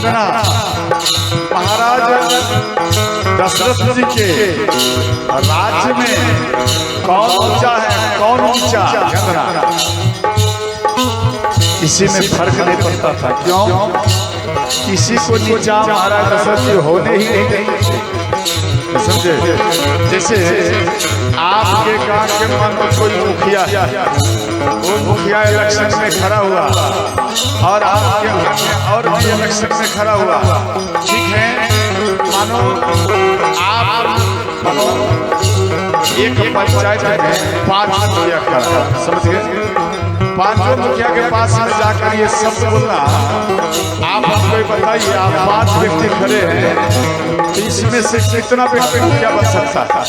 ध्यान महाराज दशरथ जी के राज्य में कौन ऊंचा है कौन नीचा, इसी में फर्क नहीं पड़ता था। क्यों? किसी को नीचा महाराज दशरथ जी होने ही नहीं देते, समझे। जैसे आपके गांव के मन में कोई मुखिया है, वो मुखिया इलेक्शन में खड़ा हुआ और आपके और भी इलेक्शन में खड़ा हुआ, ठीक है। मानो आप एक पंचायत में 5 मुखिया खड़ा, समझ गए। 5 मुखिया के पास में जाकर ये शब्द बोलना, आप हमको बताइए, आप 5 व्यक्ति खड़े हैं तो इसमें से कितना व्यक्ति मुखिया बन सकता है?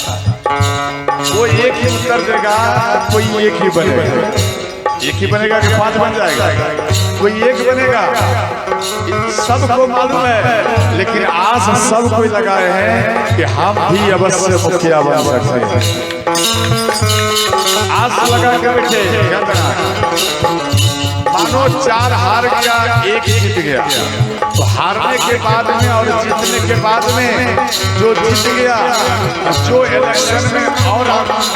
वो एक ही उत्तर देगा, कोई एक ही बनेगा। एक ही बनेगा कि 5 बन जाएगा? कोई एक बनेगा। सबको मालूम है, लेकिन आस सब कोई लगाए हैं कि हम भी अवश्य मुखिया बन सकते हैं। आस लगा के बैठे, मानो 4 हार गया, 1 जीत गया, तो हारने के बाद में और जीतने के बाद में जो जीत गया, जो इलेक्शन में और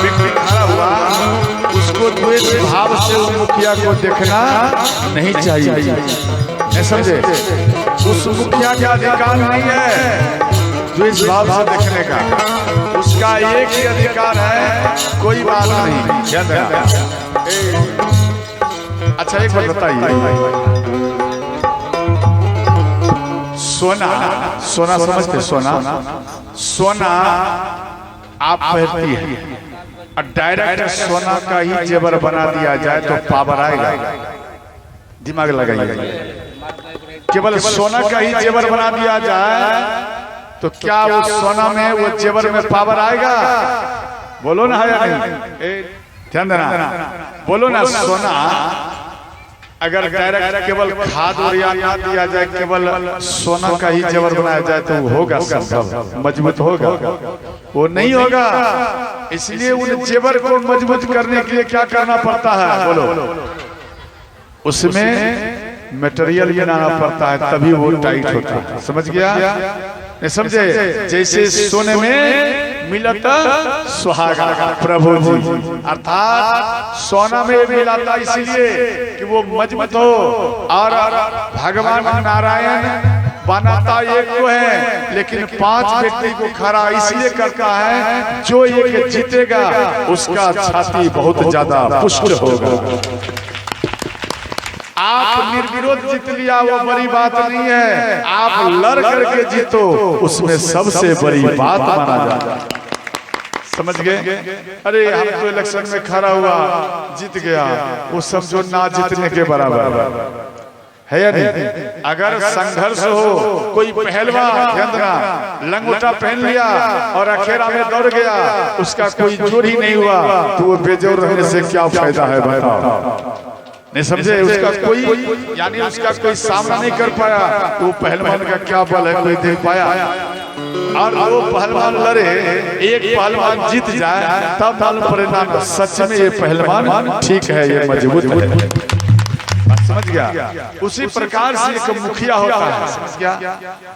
व्यक्ति खड़ा हुआ, उसको द्वेष भाव से उस मुखिया को देखना नहीं चाहिए, नहीं समझे। उस मुखिया का अधिकार नहीं है द्वेष भाव से देखने का, उसका एक ही अधिकार है, कोई बात नहीं। अच्छा एक बात बताइए, सोना सोना समझते? सोना आप पहनती है और डायरेक्ट सोना का ही जेवर बना दिया जाए तो पावर आएगा? दिमाग लगाइए। केवल सोना का ही जेवर बना दिया जाए तो क्या वो सोना में वो जेवर में पावर आएगा? बोलो ना, है या नहीं? ध्यान देना, बोलो ना। सोना अगर डायरेक्ट केवल खाद और ना दिया जाए, केवल सोना का ही जेवर बनाया जाए तो होगा संभव, मजबूत होगा? वो नहीं होगा। इसलिए उन जेवर को मजबूत करने के लिए क्या करना पड़ता है? बोलो। उसमें मटेरियल बनाना पड़ता है, तभी वो टाइट होता है। समझ गया? नहीं समझे? जैसे सोने में मिलता सुहागा प्रभु जी, अर्थात सोना में मिलाता इसलिए कि वो मजबूत हो, और भगवान नारायण बनाता एक को है, लेकिन 5 व्यक्ति को खड़ा इसलिए करता है, जो एक जीतेगा उसका छाती बहुत ज्यादा पुष्ट होगा। आप निर्विरोध जीत लिया वो बड़ी बात नहीं है, आप लड़ करके जीतो उसमें सबसे बड़ी बात माना जाता है। समझ गए? अरे हम तो इलेक्शन में खड़ा हुआ, जीत गया, वो सब जो ना जीतने के बराबर है या नहीं? अगर संघर्ष हो, कोई पहलवान लंगोटा पहन लिया और अखेरा में दौड़ गया, उसका कोई जोर ही नहीं हुआ, तो वो बेजोर रहने से क्या फायदा है? बताओ। नहीं समझे? उसका कोई यानी उसका कोई सामना नहीं कर पाया, वो पहलवान का क्या बल है? कोई देख पाया? और वो पहलवान लड़े, एक पहलवान जीत जाए, तब मालूम परिणाम सच में ये पहलवान ठीक है, ये मजबूत है। समझ गया? उसी प्रकार से एक मुखिया होता है, समझ गया?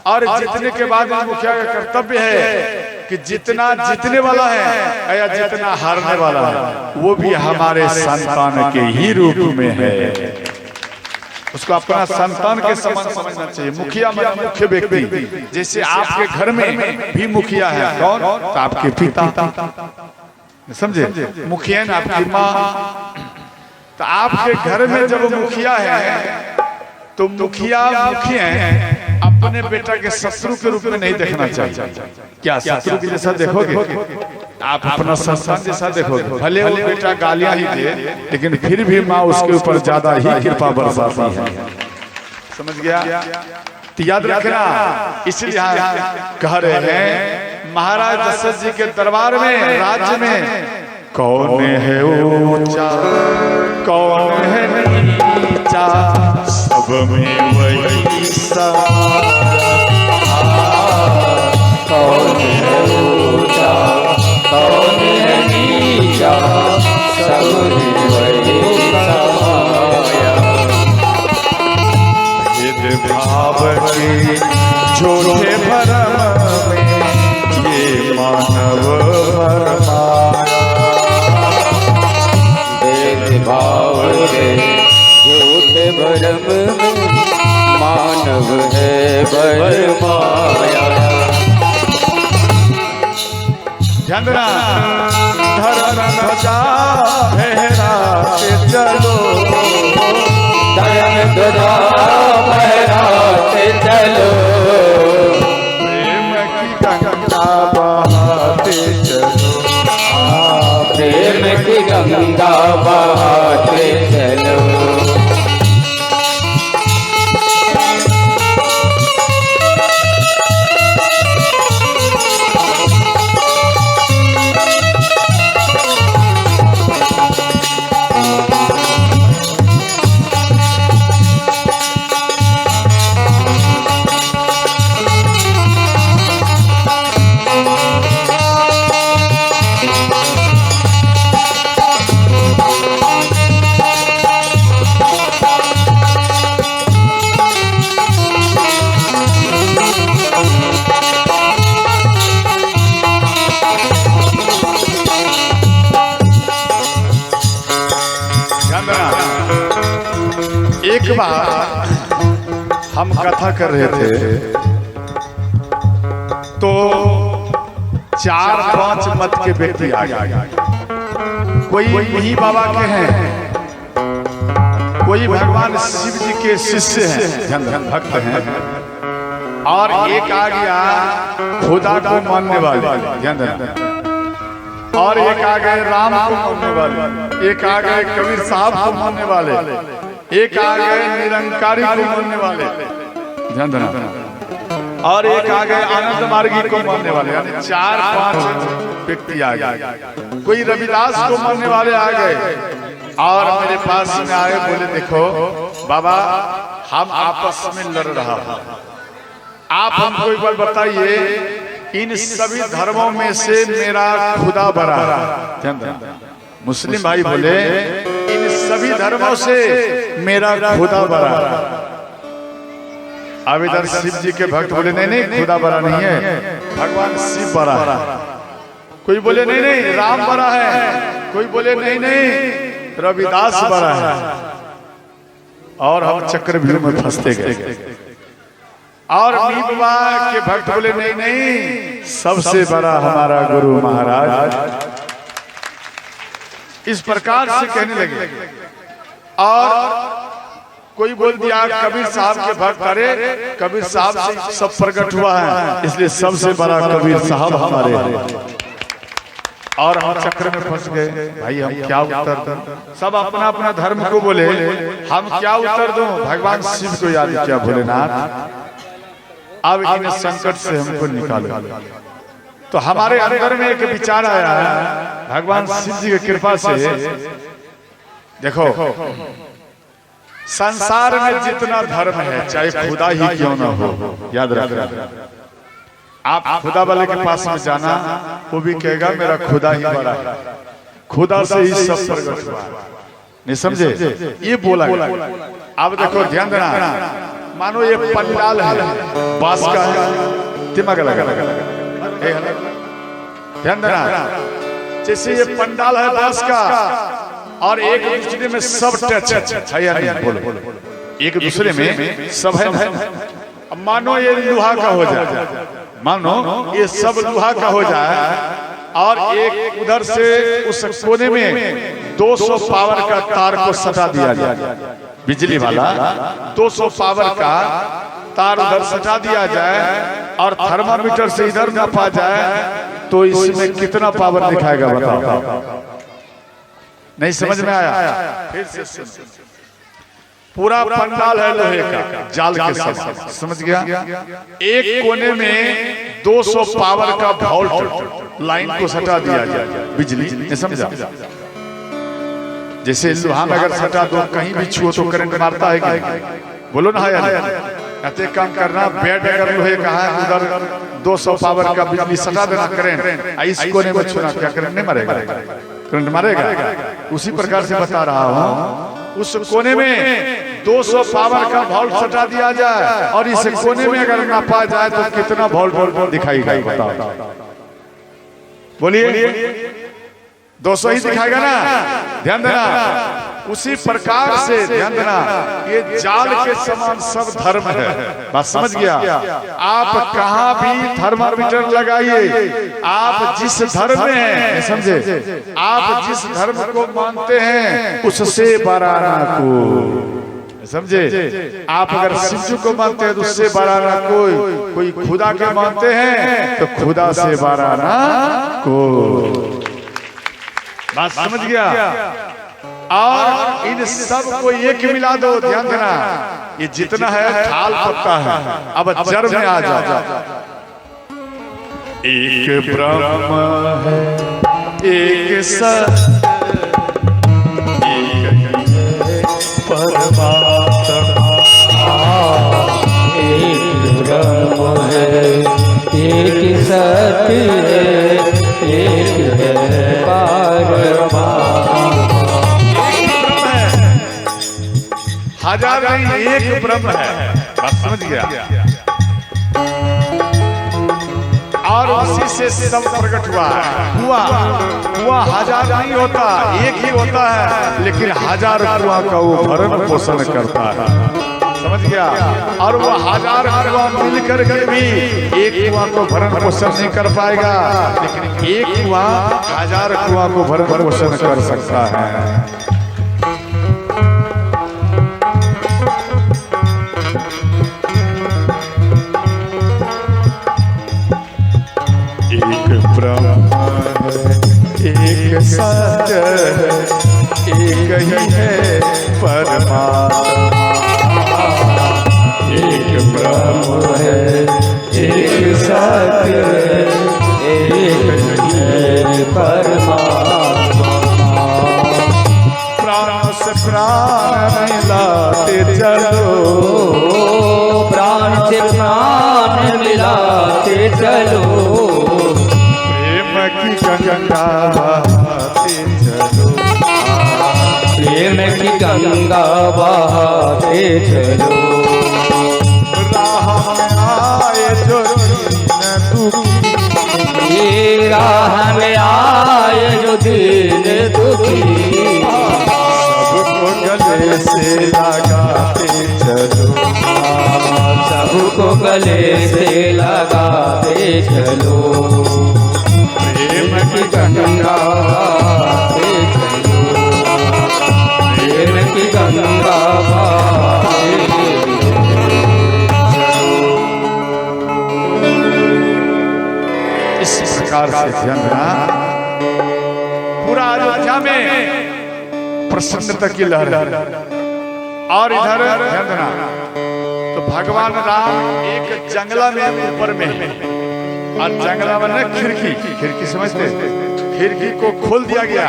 और जीतने के बाद मुखिया का कर्तव्य है कि जितना जीतने वाला है या जितना हारने वाला है, वो भी हमारे संतान के ही रूप में है। उसको अपना संतान के समान समझना चाहिए। मुखिया मतलब मुख्य व्यक्ति। जैसे आपके घर में भी मुखिया है, कौन? तो आपके पिता, समझे? मुखिया ना आपकी माँ। तो आपके घर में जब मुखिया है तो मुखिया अपने बेटा के शत्रु के रूप में नहीं देखना चाहिए। क्या शत्रु के जैसा देखोगे? आप अपना संतान जैसा देखोगे। भले वो बेटा गालियां ही दे, लेकिन फिर भी माँ उसके ऊपर ज्यादा ही कृपा बरसाती है। समझ गया? तो याद रखना। इसलिए कह रहे हैं महाराज दशरथ जी के दरबार में, राज्य में, कौन है ऊंचा कौन है नीचा, सब में वही समान। कौन है ऊंचा कौन है नीचा, सब में वही समाया। भाव के झूठे भरम में ये मानव भरमाया। भेदभाव के झूठे भरम में मानव है भरमाया। झंडा धर्म ध्वजा फहराते चलो, धर्म ध्वजा फहराते चलो, प्रेम की गंगा बहाते चलो, प्रेम की गंगा बहाते चलो। एक बार हम कथा कर रहे थे तो 4-5 मत के व्यक्ति आ गए। कोई वही बाबा के हैं, कोई भगवान शिव जी के शिष्य हैं, भक्त हैं, और एक आ गया खुदा को मानने वाले, और एक आ गए राम को मानने वाले, एक आ गए कबीर साहब को मानने वाले, एक आ गए निरंकारी को मानने वाले, और एक आ गए आनंद मार्गी को मानने वाले। यानी 4-5 व्यक्ति आ गए। कोई रविदास को मानने वाले आ गए और मेरे पास में आए, बोले देखो बाबा हम आपस में लड़ रहा हूं, आप हमको एक बार बताइए इन सभी धर्मों में से मेरा खुदा बड़ा है। मुस्लिम भाई बोले इन सभी धर्मों से मेरा खुदा बड़ा है। अब इधर शिव जी के भक्त बोले नहीं नहीं खुदा बड़ा नहीं है, भगवान शिव बड़ा है। कोई बोले नहीं नहीं राम बड़ा है, कोई बोले नहीं नहीं रविदास बड़ा है, और हम चक्रव्यूह में फंसते गए। और बाबा के भक्त बोले नहीं नहीं सबसे बड़ा हमारा गुरु महाराज। इस प्रकार से कहने लगे। और कोई बोल दिया कबीर साहब के भक्त, अरे कबीर साहब से सब प्रकट हुआ है इसलिए सबसे बड़ा कबीर साहब हमारे हैं। और हम चक्र में फंस गए। भाई हम क्या उत्तर दें? सब अपना अपना धर्म को बोले, हम क्या उत्तर दूं? भगवान शिव को याद किया भोलेनाथ, अब इन संकट से हमको निकालो। तो हमारे अंदर में एक विचार आया है, भगवान शिव जी की कृपा से। देखो संसार में जितना धर्म है चाहे खुदा ही क्यों ना हो, याद रखना। आप खुदा वाले के पास में जाना, वो भी कहेगा मेरा खुदा ही बड़ा है, खुदा से ही सब प्रकट हुआ। नहीं समझे? ये बोला। अब देखो ध्यान देना, मानो ये पंडाल है बांस का है, दिमाग लगा ध्यान देना। जैसे ये पंडाल है बांस का और एक दूसरे में सब टच है, बोलो एक दूसरे में सब है। मानो ये लोहा का हो जाए, मानो ये सब लोहा का हो जाए, और एक उधर से उस कोने में 200 पावर का तार को सटा दिया जाए, बिजली वाला 200 पावर का तार उधर सटा दिया जाए, और थर्मामीटर से इधर नापा जाए तो इसमें कितना पावर दिखाएगा बताओ? नहीं समझ में आया? फिर से पूरा पंडाल है लोहे का जाल के साथ, समझ गया? एक कोने में 200 पावर का वोल्ट लाइन को सटा दिया जाए, बिजली, नहीं समझा? जैसे लोहा में अगर सटा दो कहीं भी छुओ तो करंट मारता है कि? बोलो ना यार, कहते काम करना, बेड अगर लोहे का है उधर 200 पावर का बिजली सटा देना करंट, इस कोने में छूना, क्या करंट नहीं मारेगा? करंट मारेगा। उसी प्रकार से बता रहा हूँ, उस कोने में 200 पावर का वोल्ट सटा दिया जाए और इस कोने में अगर नापा जाए तो कितना वोल्ट दिखाई देगा? बोलिए 200 ही दिखाएगा ना। ध्यान देना। उसी प्रकार से ध्यान देना, ये जाल के समान सब धर्म है। बात समझ गया? आप कहाँ भी थर्मामीटर लगाइए, आप जिस धर्म में हैं, समझे, आप जिस धर्म को मानते हैं उससे बराना को, समझे। आप अगर शिव को मानते हैं तो उससे बराना कोई खुदा के मानते हैं तो खुदा से बराना को। बात समझ गया? और इन सब को एक मिला दो। ध्यान देना, ये जितना है थाल पत्ता है। अब जड़ में आ जाओ। एक ब्रह्म है, एक सत्य, एक परमात्मा। एक ब्रह्म है, एक सत्य है, एक है परमात्मा। हजार नहीं, एक ब्रह्म है। बात समझ गया? और उसी से सब प्रकट हुआ हजार नहीं होता, एक ही होता है, लेकिन हजार कुआं का वो भरण पोषण करता है। समझ गया? और वो हजार कुआं मिल करके भी एक कुआं को भरण पोषण नहीं कर पाएगा, लेकिन एक कुआं हजार कुआं को भरण पोषण कर सकता है। एक ब्रह्म है, एक सत्य है, एक ही है परमात्मा। एक ब्रह्म है, एक सत्य है, एक है परमात्मा। प्राण से प्राण मिलाते चलो, प्राण से प्राण मिलाते चलो, प्रेम की गंगा बहाते चलो, प्रेम की गंगा बहाते चलो। राह में आए जो दीन दुखी, ये राह में आए जो दीन दुखी, सबको गले से लगाते चलो, सबको गले से लगाते चलो, प्रेम की गंगा बहाते चलो, प्रेम की गंगा बहाते इस प्रकार से ध्यान देना। पूरा अयोध्या में प्रसन्नता की लहर है। और इधर ध्यान देना, तो भगवान राम एक जंगला में ऊपर में, और जंगला में ना खिड़की समझते, खिड़की को खोल दिया गया।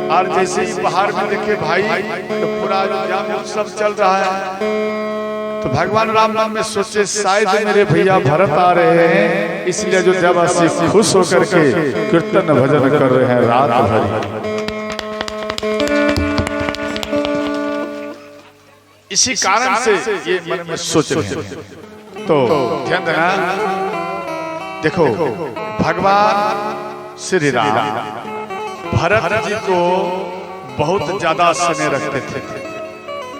और जैसे ही बाहर में देखे भाई तो पूरा अयोध्या में उत्सव चल रहा है। तो भगवान राम मन में सोचे शायद मेरे भैया भरत आ रहे हैं, इसलिए अयोध्यावासी खुश होकर के कीर्तन भजन कर रहे हैं रात भर। इसी कारण से ये मन में सोच रहे हैं। तो ध्यान देना, देखो भगवान श्री राम भरत जी को बहुत ज्यादा स्नेह रखते थे।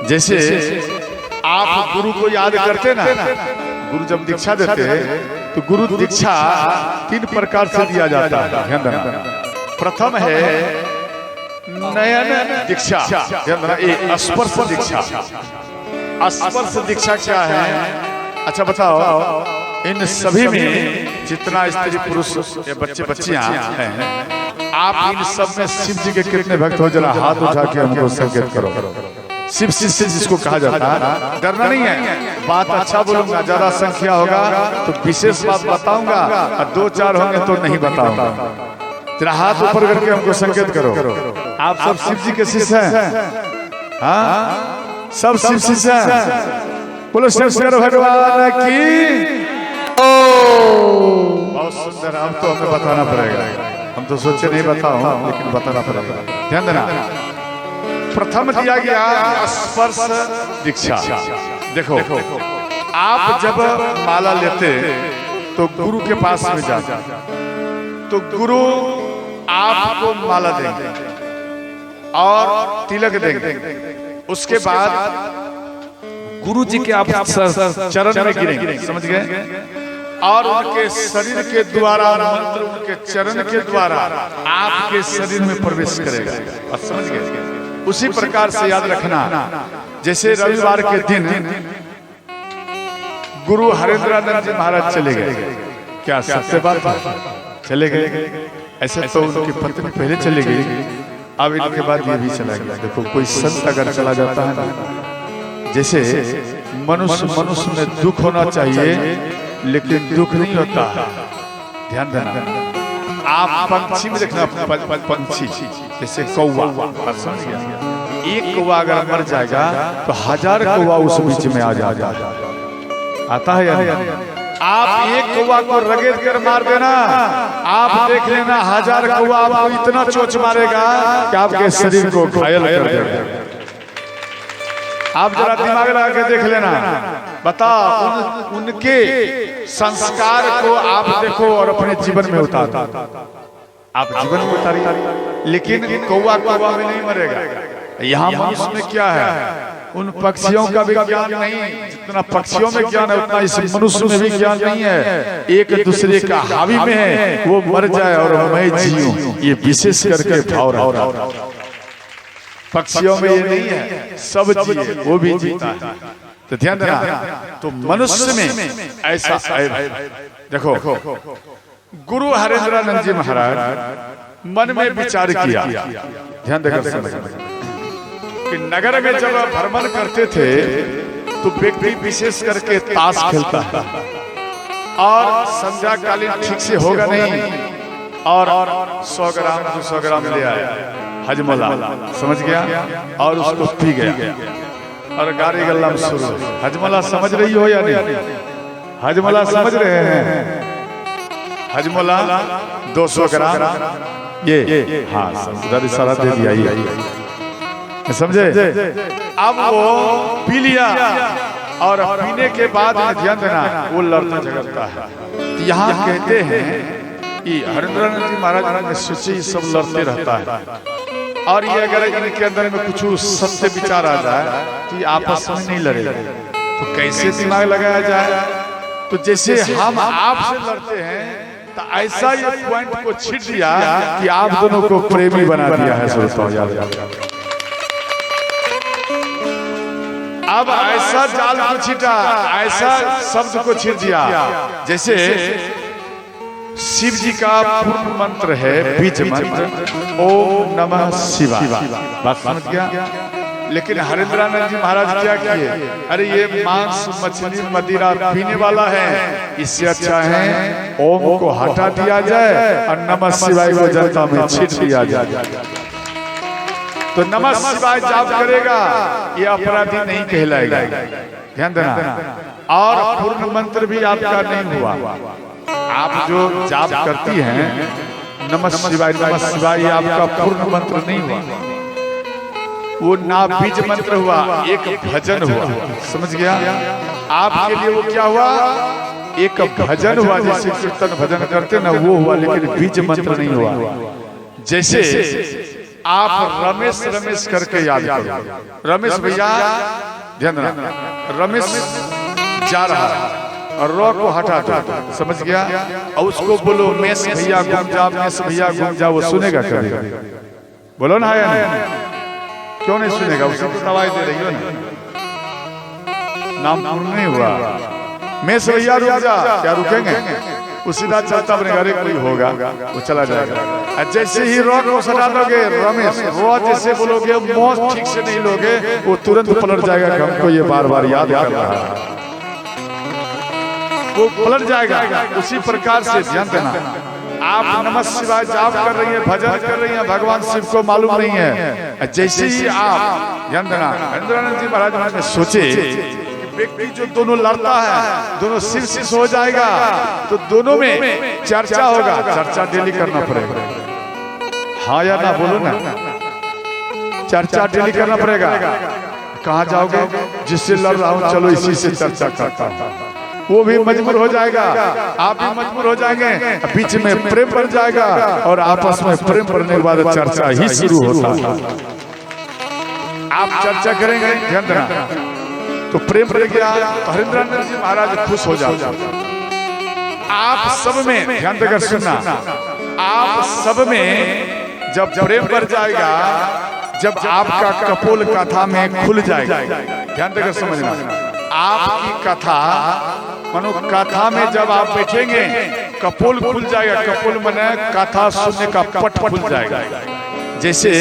जैसे आप गुरु को याद करते ना, गुरु जब दीक्षा देते तो गुरु दीक्षा 3 प्रकार से दिया जाता है। ध्यान देना, प्रथम है नयन दीक्षा, ध्यान देना, ये स्पर्श दीक्षा। स्पर्श दीक्षा क्या है? अच्छा बताओ, इन सभी में जितना स्त्री पुरुष या बच्चे बच्चियां हैं, आप इन सब में शिव जी के कितने भक्त हो? जरा हाथ उठा के हमको संकेत करो। शिव शिष्य जिसको कहा जाता है, डरना नहीं है, बात अच्छा बोलूंगा, ज्यादा संख्या होगा तो विशेष बात बताऊंगा, और 2-4 होंगे तो नहीं बताऊंगा। जरा हाथ ऊपर करके हमको संकेत करो। आप सब शिव जी के शिष्य हैं? हाँ, सब शिव शिष्य हैं। बोलो शंकर भगवान की। बहुत सुंदर। अब तो हमें बताना पड़ेगा, हम तो सोचे नहीं बताओ, लेकिन बताना पड़ेगा। ध्यान देना, प्रथम दिया गया स्पर्श दीक्षा। देखो आप जब माला लेते तो गुरु के पास में जाते, तो गुरु आपको माला देंगे और तिलक देंगे। उसके बाद गुरु जी के आप चरण में गिरेंगे, समझ गए, और उनके शरीर के द्वारा मंत्र उनके चरण के द्वारा आपके शरीर में प्रवेश करेगा। आप समझ गए। उसी प्रकार से याद रखना, जैसे रविवार के दिन गुरु हरेंद्रानंद जी महाराज चले गए, क्या सत्य बात है? चले गए। ऐसे तो उनकी पत्नी पहले चली गई, अब इनके बाद ये भी चला गया। देखो कोई संत अगर चला जाता है ना, जैसे मनुष्य में दुख होना चाहिए लेकिन दुख नहीं होता है। ध्यान देना, आप पंछी में देखना, पंछी जैसे कौवा, समझ गया, एक कौवा अगर मर जाएगा तो 1000 कौवा उस बीच में आ जाता है या नहीं? आप एक कौवा को रगड़ कर मार देना, आप देख लेना 1000 कौवा आपको इतना चोट मारेगा कि आपके शरीर को घायल कर देगा। आप जरा दिमाग लगा के देख लेना, बताओ उनके संस्कार को आप देखो और अपने जीवन में उतारो। आप जीवन में उतारिए, लेकिन कौवा कौवा में नहीं मरेगा। यहाँ मनुष्य में क्या है, उन पक्षियों का भी ज्ञान नहीं, जितना पक्षियों में ज्ञान है उतना इस मनुष्य में भी ज्ञान नहीं है। एक दूसरे का हावी में है, वो मर जाए और मैं जीऊं, ये विशेष करके भाव रहा। पक्षियों में ये नहीं है, सब जिए वो भी जीता है। तो ध्यान देना, तो मनुष्य में ऐसा देखो, गुरु हरेंद्रानंद जी महाराज मन में विचार किया, ध्यान देकर समझना कि नगर में जब भ्रमण करते थे तो व्यक्ति विशेष करके ताश खेलता है और संध्या कालीन ठीक से होगा नहीं, और 100 ग्राम 200 ग्राम ले आया हजमोला, समझ गया, और उसको पी गया और गाड़ी गल्ला में शुरू। हजमोला समझ रही हो या नहीं? हजमोला समझ रहे हैं? हजमोला 200 ग्राम ये, हाँ इशारा दे दिया, ये समझे। अब वो पी लिया और पीने के बाद ध्यान देना वो लड़ता झगड़ता है। तो यहाँ कहते हैं कि हरेंद्रानंद जी महाराज ने सोचे सब लड़ते रहता है, और ये अगर इनके अंदर में कुछ सत्य विचार आ जाए कि आपस में नहीं लड़ेगा तो कैसे दिमाग लगाया जाए। तो जैसे हम आपसे लड़ते हैं तो ऐसा ये पॉइंट को छीट दिया कि आप दोनों को प्रेमी बना दिया है। सोचता अब ऐसा जाल को छीटा, ऐसा शब्द को छीट दिया, जैसे शिव जी का पूर्ण मंत्र है बीज मंत्र, ओम नमः शिवाय। बात समझ गया? लेकिन हरेंद्रानंद जी महाराज क्या किए, अरे ये मांस मछली मदिरा पीने वाला है, इससे अच्छा है ओम को हटा दिया जाए और नमः शिवाय को जनता में छीट दिया जाए। तो नमः शिवाय जाप करेगा ये अपराधी नहीं कहलाएगा। ध्यान देना, और पूर्ण मंत्र भी आपका नहीं हुआ। आप जो जाप करती हैं नमः शिवाय ये आपका पूर्ण मंत्र नहीं हुआ, वो ना बीज मंत्र हुआ, एक भजन हुआ। समझ गया? आपके लिए वो क्या हुआ, एक भजन हुआ, जैसे कीर्तन भजन करते ना वो हुआ, लेकिन बीज मंत्र नहीं हुआ। जैसे आप रमेश रमेश करके याद करो, रमेश भैया, ध्यान देना, रमेश जा रहा है और रो को हटा दो, समझ गया, और उसको बोलो मेस भैया घूम जा, मेस भैया घूम जा, वो सुनेगा कभी? बोलो ना, या नहीं? क्यों नहीं सुनेगा? उसे तो दवाई दे रही हो ना, नाम पूर्ण नहीं हुआ। मेस भैया रुक जा, क्या रुकेंगे? वो सीधा चलता अपने घर कोई होगा वो चला जाएगा। जैसे ही रो को सटा दोगे रमेश, रो जैसे बोलोगे मौत ठीक से नहीं लोगे, वो तुरंत पलट जाएगा कि हमको ये बार बार याद कर रहा है, वो पलट जाएगा। उसी प्रकार से ध्यान देना, आप नमः शिवाय जाप कर रही हैं, भजन कर रही हैं, भगवान शिव को मालूम नहीं है। जैसे ही आप, ध्यान देना, हरेंद्रानंद जी महाराज ने सोचे व्यक्ति जो दोनों लड़ता है दोनों शिव शिष्य हो जाएगा, तो दोनों में चर्चा होगा, चर्चा डेली करना पड़ेगा। हाँ या ना, बोलो ना। चर्चा डेली करना पड़ेगा। कहाँ जाओगे? जिससे लड़ रहा हूँ चलो इसी से चर्चा करता हूँ, वो भी मजबूर हो जाएगा, आप भी मजबूर हो जाएंगे, बीच में प्रेम बढ़ जाएगा और आपस में प्रेम बढ़ने के बाद चर्चा ही शुरू होता है। आप चर्चा करेंगे ध्यान देना, तो प्रेम बढ़ गया तो हरिंद्रानंद जी महाराज खुश हो जाते। आप सब में ध्यान देकर सुनना, आप सब में जब प्रेम बढ़ जाएगा, जब आपका कपोल कथा में खुल जाएगा, ध्यान देकर समझना, आपकी कथा मानो कथा में जब आप बैठेंगे कपोल खुल जाएगा। कपोल माने कथा सुनने का पट खुल जाएगा। जैसे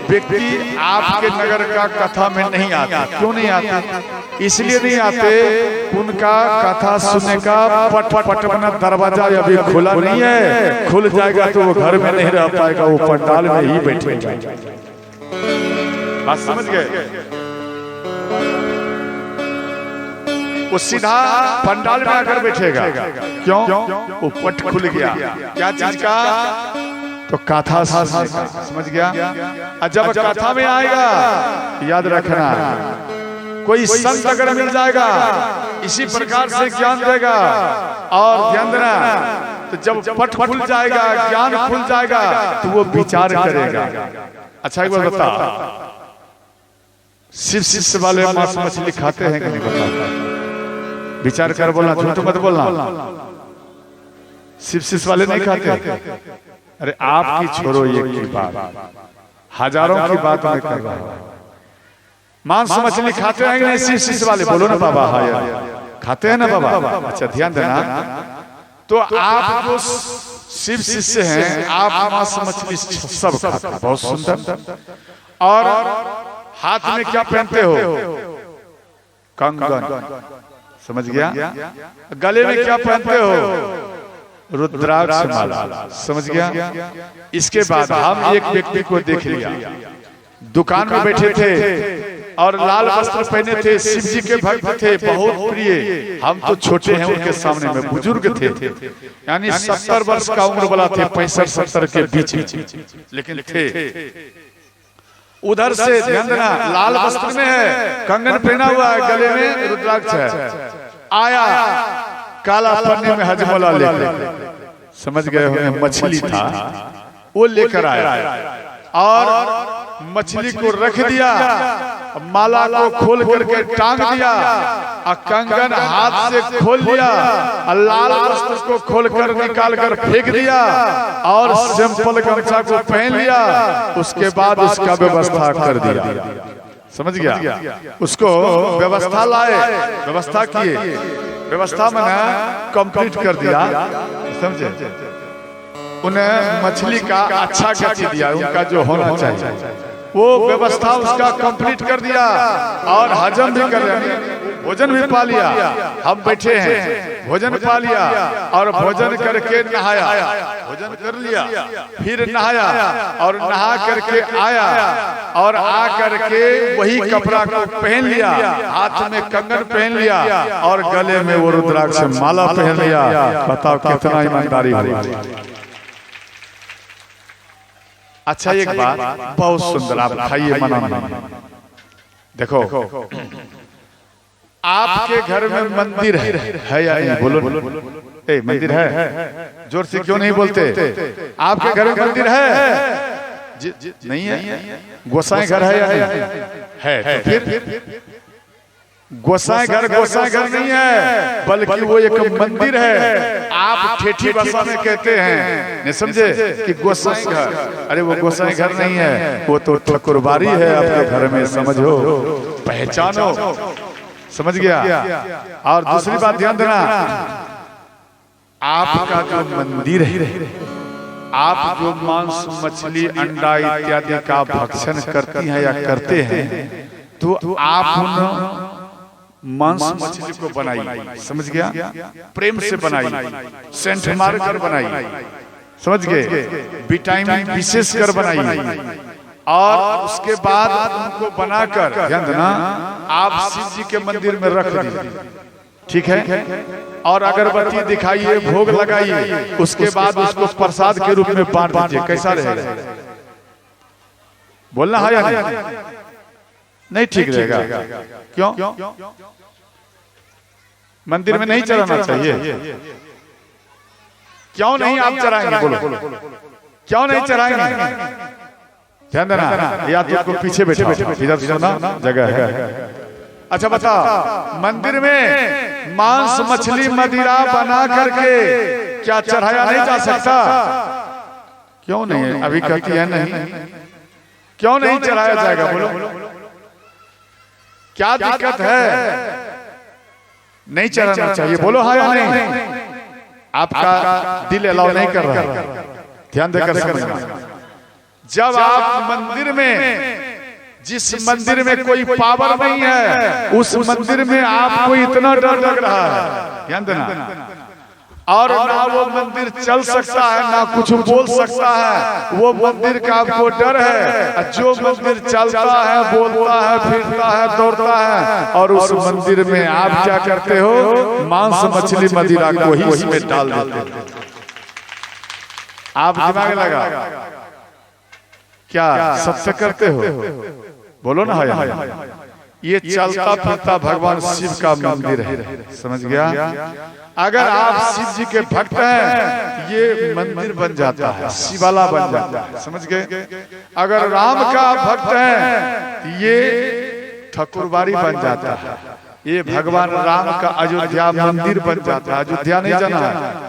व्यक्ति आपके नगर का कथा में नहीं आते, क्यों नहीं आते? इसलिए नहीं आते, उनका कथा सुनने का पट बना दरवाजा अभी खुला नहीं है। खुल जाएगा तो वो घर में नहीं रह पाएगा, वो पंडाल में ही बैठेगा। बात समझ गए? वो सीधा पंडाल में आकर बैठेगा। क्यों? वो पट खुल गया। क्या चीज का? तो कथा समझ गया। जब कथा में आएगा, याद रखना, कोई संत अगर मिल जाएगा इसी प्रकार से ज्ञान देगा, और ध्यान देना, तो जब पट खुल जाएगा, ज्ञान खुल जाएगा, तो वो विचार करेगा। अच्छा एक बार बता, शिव शिष्य वाले मांस मछली खाते हैं कि नहीं? बता, विचार कर बोलना, झूठ मत बोलना। शिव शिष्य वाले नहीं खाते? अरे आपकी छोड़ो ये की बात, हजारों की बात मैं कर रहा हूँ। मांस मछली खाते हैं कि नहीं शिव शिष्य वाले? बोलो ना बाबा। हाँ यार खाते हैं ना बाबा। अच्छा ध्यान देना, तो आप जो शिव शिष्य हैं, आप मांस मछली सब खाते हैं, बहुत सुंदर। और हाथ में क्या पहनते हो? कंगन, समझ गया? गले में क्या पहनते हो? रुद्राक्ष माला, समझ गया? इसके बाद हम एक व्यक्ति को देख लिया, दुकान में बैठे थे और लाल वस्त्र पहने थे, शिव जी के भक्त थे, बहुत प्रिय। हम तो छोटे हैं उनके सामने में, बुजुर्ग थे, यानी 70 वर्ष का उम्र वाला थे, 65-70 के बीच में, लेकिन थे। उधर से ध्यान देना, लाल वस्त्र में है, कंगन पहना हुआ है, गले में रुद्राक्ष है, आया काला पन्ने में हजमोला लेकर, समझ गए होंगे, मछली था, वो लेकर आया और मछली को रख दिया, माला को खोल करके टांग दिया, और कंगन हाथ से खोल लिया, लाल वस्त्र को खोलकर निकाल कर फेंक दिया, और सिंपल गमछा को पहन लिया। उसके बाद उसका व्यवस्था कर दिया, समझ गया? उसको व्यवस्था लाए, व्यवस्था किए, व्यवस्था मैंने कंप्लीट कर दिया, समझे? उन्हें मछली का अच्छा गति दिया, उनका जो होना चाहिए वो व्यवस्था उसका कंप्लीट कर दिया, और हजम भी कर लिया, भोजन भी पा लिया। हम बैठे हैं, भोजन पा लिया, और भोजन करके नहाया, भोजन कर लिया, फिर नहाया, और नहा करके आया, और आ करके वही कपड़ा को पहन लिया, हाथ में कंगन पहन लिया, और गले में वो रुद्राक्ष माला पहन लिया। बताओ कितना ईमानदारी हुई। अच्छा एक बात बहुत सुंदर, आप खाइए, मना नहीं। देखो आपके घर में मंदिर है या नहीं? बोलो, ए मंदिर है? जोर से क्यों नहीं बोलते? आपके घर में मंदिर है? नहीं है? गोसाई घर है या नहीं है? तो फिर गोसाई घर नहीं है, बल्कि वो एक मंदिर है। आप ठेठी भाषा में कहते हैं, नहीं समझे, कि गोसाई घर। अरे वो गोसाई घर नहीं है, वो तो ठकुरबारी है आपके घर में, समझो, पहचानो, समझ गया? और दूसरी बात ध्यान देना, आपका जो मंदिर है, आप जो मांस मछली अंडा इत्यादि का भक्षण करती हैं या करते हैं, तो आप उन मांस मछली को बनाई, समझ गया? प्रेम से बनाई, सेंट मारकर बनाई, समझ गए? विटामिन विशेष कर बनाई, और उसके बाद उनको बनाकर ध्यान देना आप शिव जी के मंदिर में रख दीजिए, ठीक है? और अगरबत्ती दिखाइए, भोग लगाइए, उसके बाद उसको प्रसाद के रूप में बांट दीजिए। कैसा रहेगा? बोलना है या नहीं? नहीं ठीक रहेगा। क्यों? मंदिर में नहीं चढ़ाना चाहिए? क्यों नहीं आप चढ़ाएंगे? बोलो क्यों नहीं चढ़ाएंगे? ध्यान देना, या तो पीछे बैठा, इधर सुना जगह है। अच्छा बता, मंदिर में मांस मछली मदिरा बना करके क्या चढ़ाया नहीं जा सकता? क्यों नहीं? अभी कहती है नहीं, क्यों नहीं चढ़ाया जाएगा? बोलो क्या दिक्कत है? नहीं चढ़ाना चाहिए, बोलो हाँ या नहीं? आपका दिल अलाउ नहीं कर रहा, ध्यान देकर समझना। जब आप मंदिर में, जिस मंदिर में कोई पावर नहीं है, उस मंदिर में आपको इतना डर लग रहा है, ध्यान देना, और ना वो मंदिर चल सकता है ना कुछ बोल सकता है, वो मंदिर का आपको डर है। जो मंदिर चलता है, बोलता है, फिरता है, दौड़ता है, और उस मंदिर में आप क्या करते हो? मांस मछली मदिरा को ही उसमें डाल देते हो। आप दिमाग लगा क्या सत्य करते हो? बोलो ना है। ये चलता फिरता भगवान शिव का मंदिर है, समझ गया? अगर आप शिव जी के भक्त हैं, ये मंदिर बन जाता है, शिवाला बन जाता है, समझ गए? अगर राम का भक्त हैं, ये ठकुरबाड़ी बन जाता है, ये भगवान राम का अयोध्या मंदिर बन जाता है। अयोध्या नहीं जाना,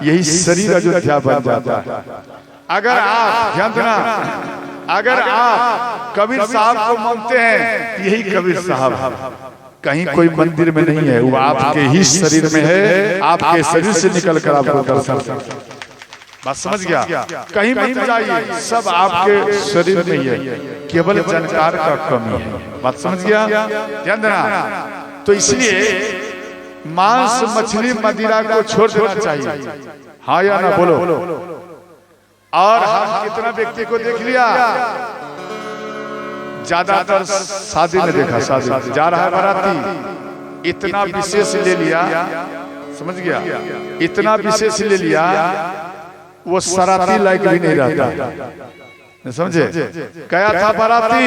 यही शरीर अयोध्या बन जाता है। अगर आप ध्यान देना, अगर आप कबीर साहब को मानते हैं, यही कबीर साहब कहीं कोई मंदिर में नहीं है, वो आपके ही शरीर में है, आपके शरीर से निकल कर आपको दर्शन। बात समझ गया? कहीं मत जाइए, सब आपके शरीर में ही है, केवल जानकार का कमी है। बात समझ गया? ध्यान देना। तो इसलिए मांस मछली मदिरा को छोड़ देना चाहिए, हाँ या ना? बोलो। और हम कितना व्यक्ति को देख लिया, ज्यादातर शादी में देखा, शादी जा रहा है बाराती, इतना विशेष ले लिया, समझ गया? इतना विशेष ले लिया, वो सराती लायक भी नहीं रहता, समझे? गया था बाराती,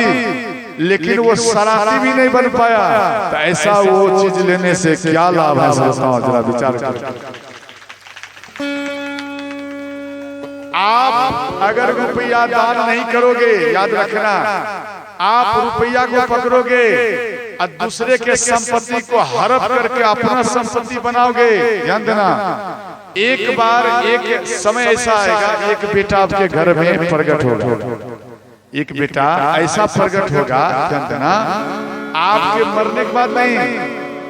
लेकिन वो सराती भी नहीं बन पाया। तो ऐसा वो चीज लेने से क्या लाभ है? जरा विचार करो। आप अगर रुपया दान नहीं करोगे, याद रखना, आप रुपया को पकड़ोगे और दूसरे के संपत्ति को हड़प करके अपना संपत्ति बनाओगे। ध्यान देना, एक बार एक समय ऐसा आएगा, एक बेटा आपके घर में प्रकट होगा, एक बेटा ऐसा प्रकट होगा, ध्यान देना, आपके मरने के बाद नहीं,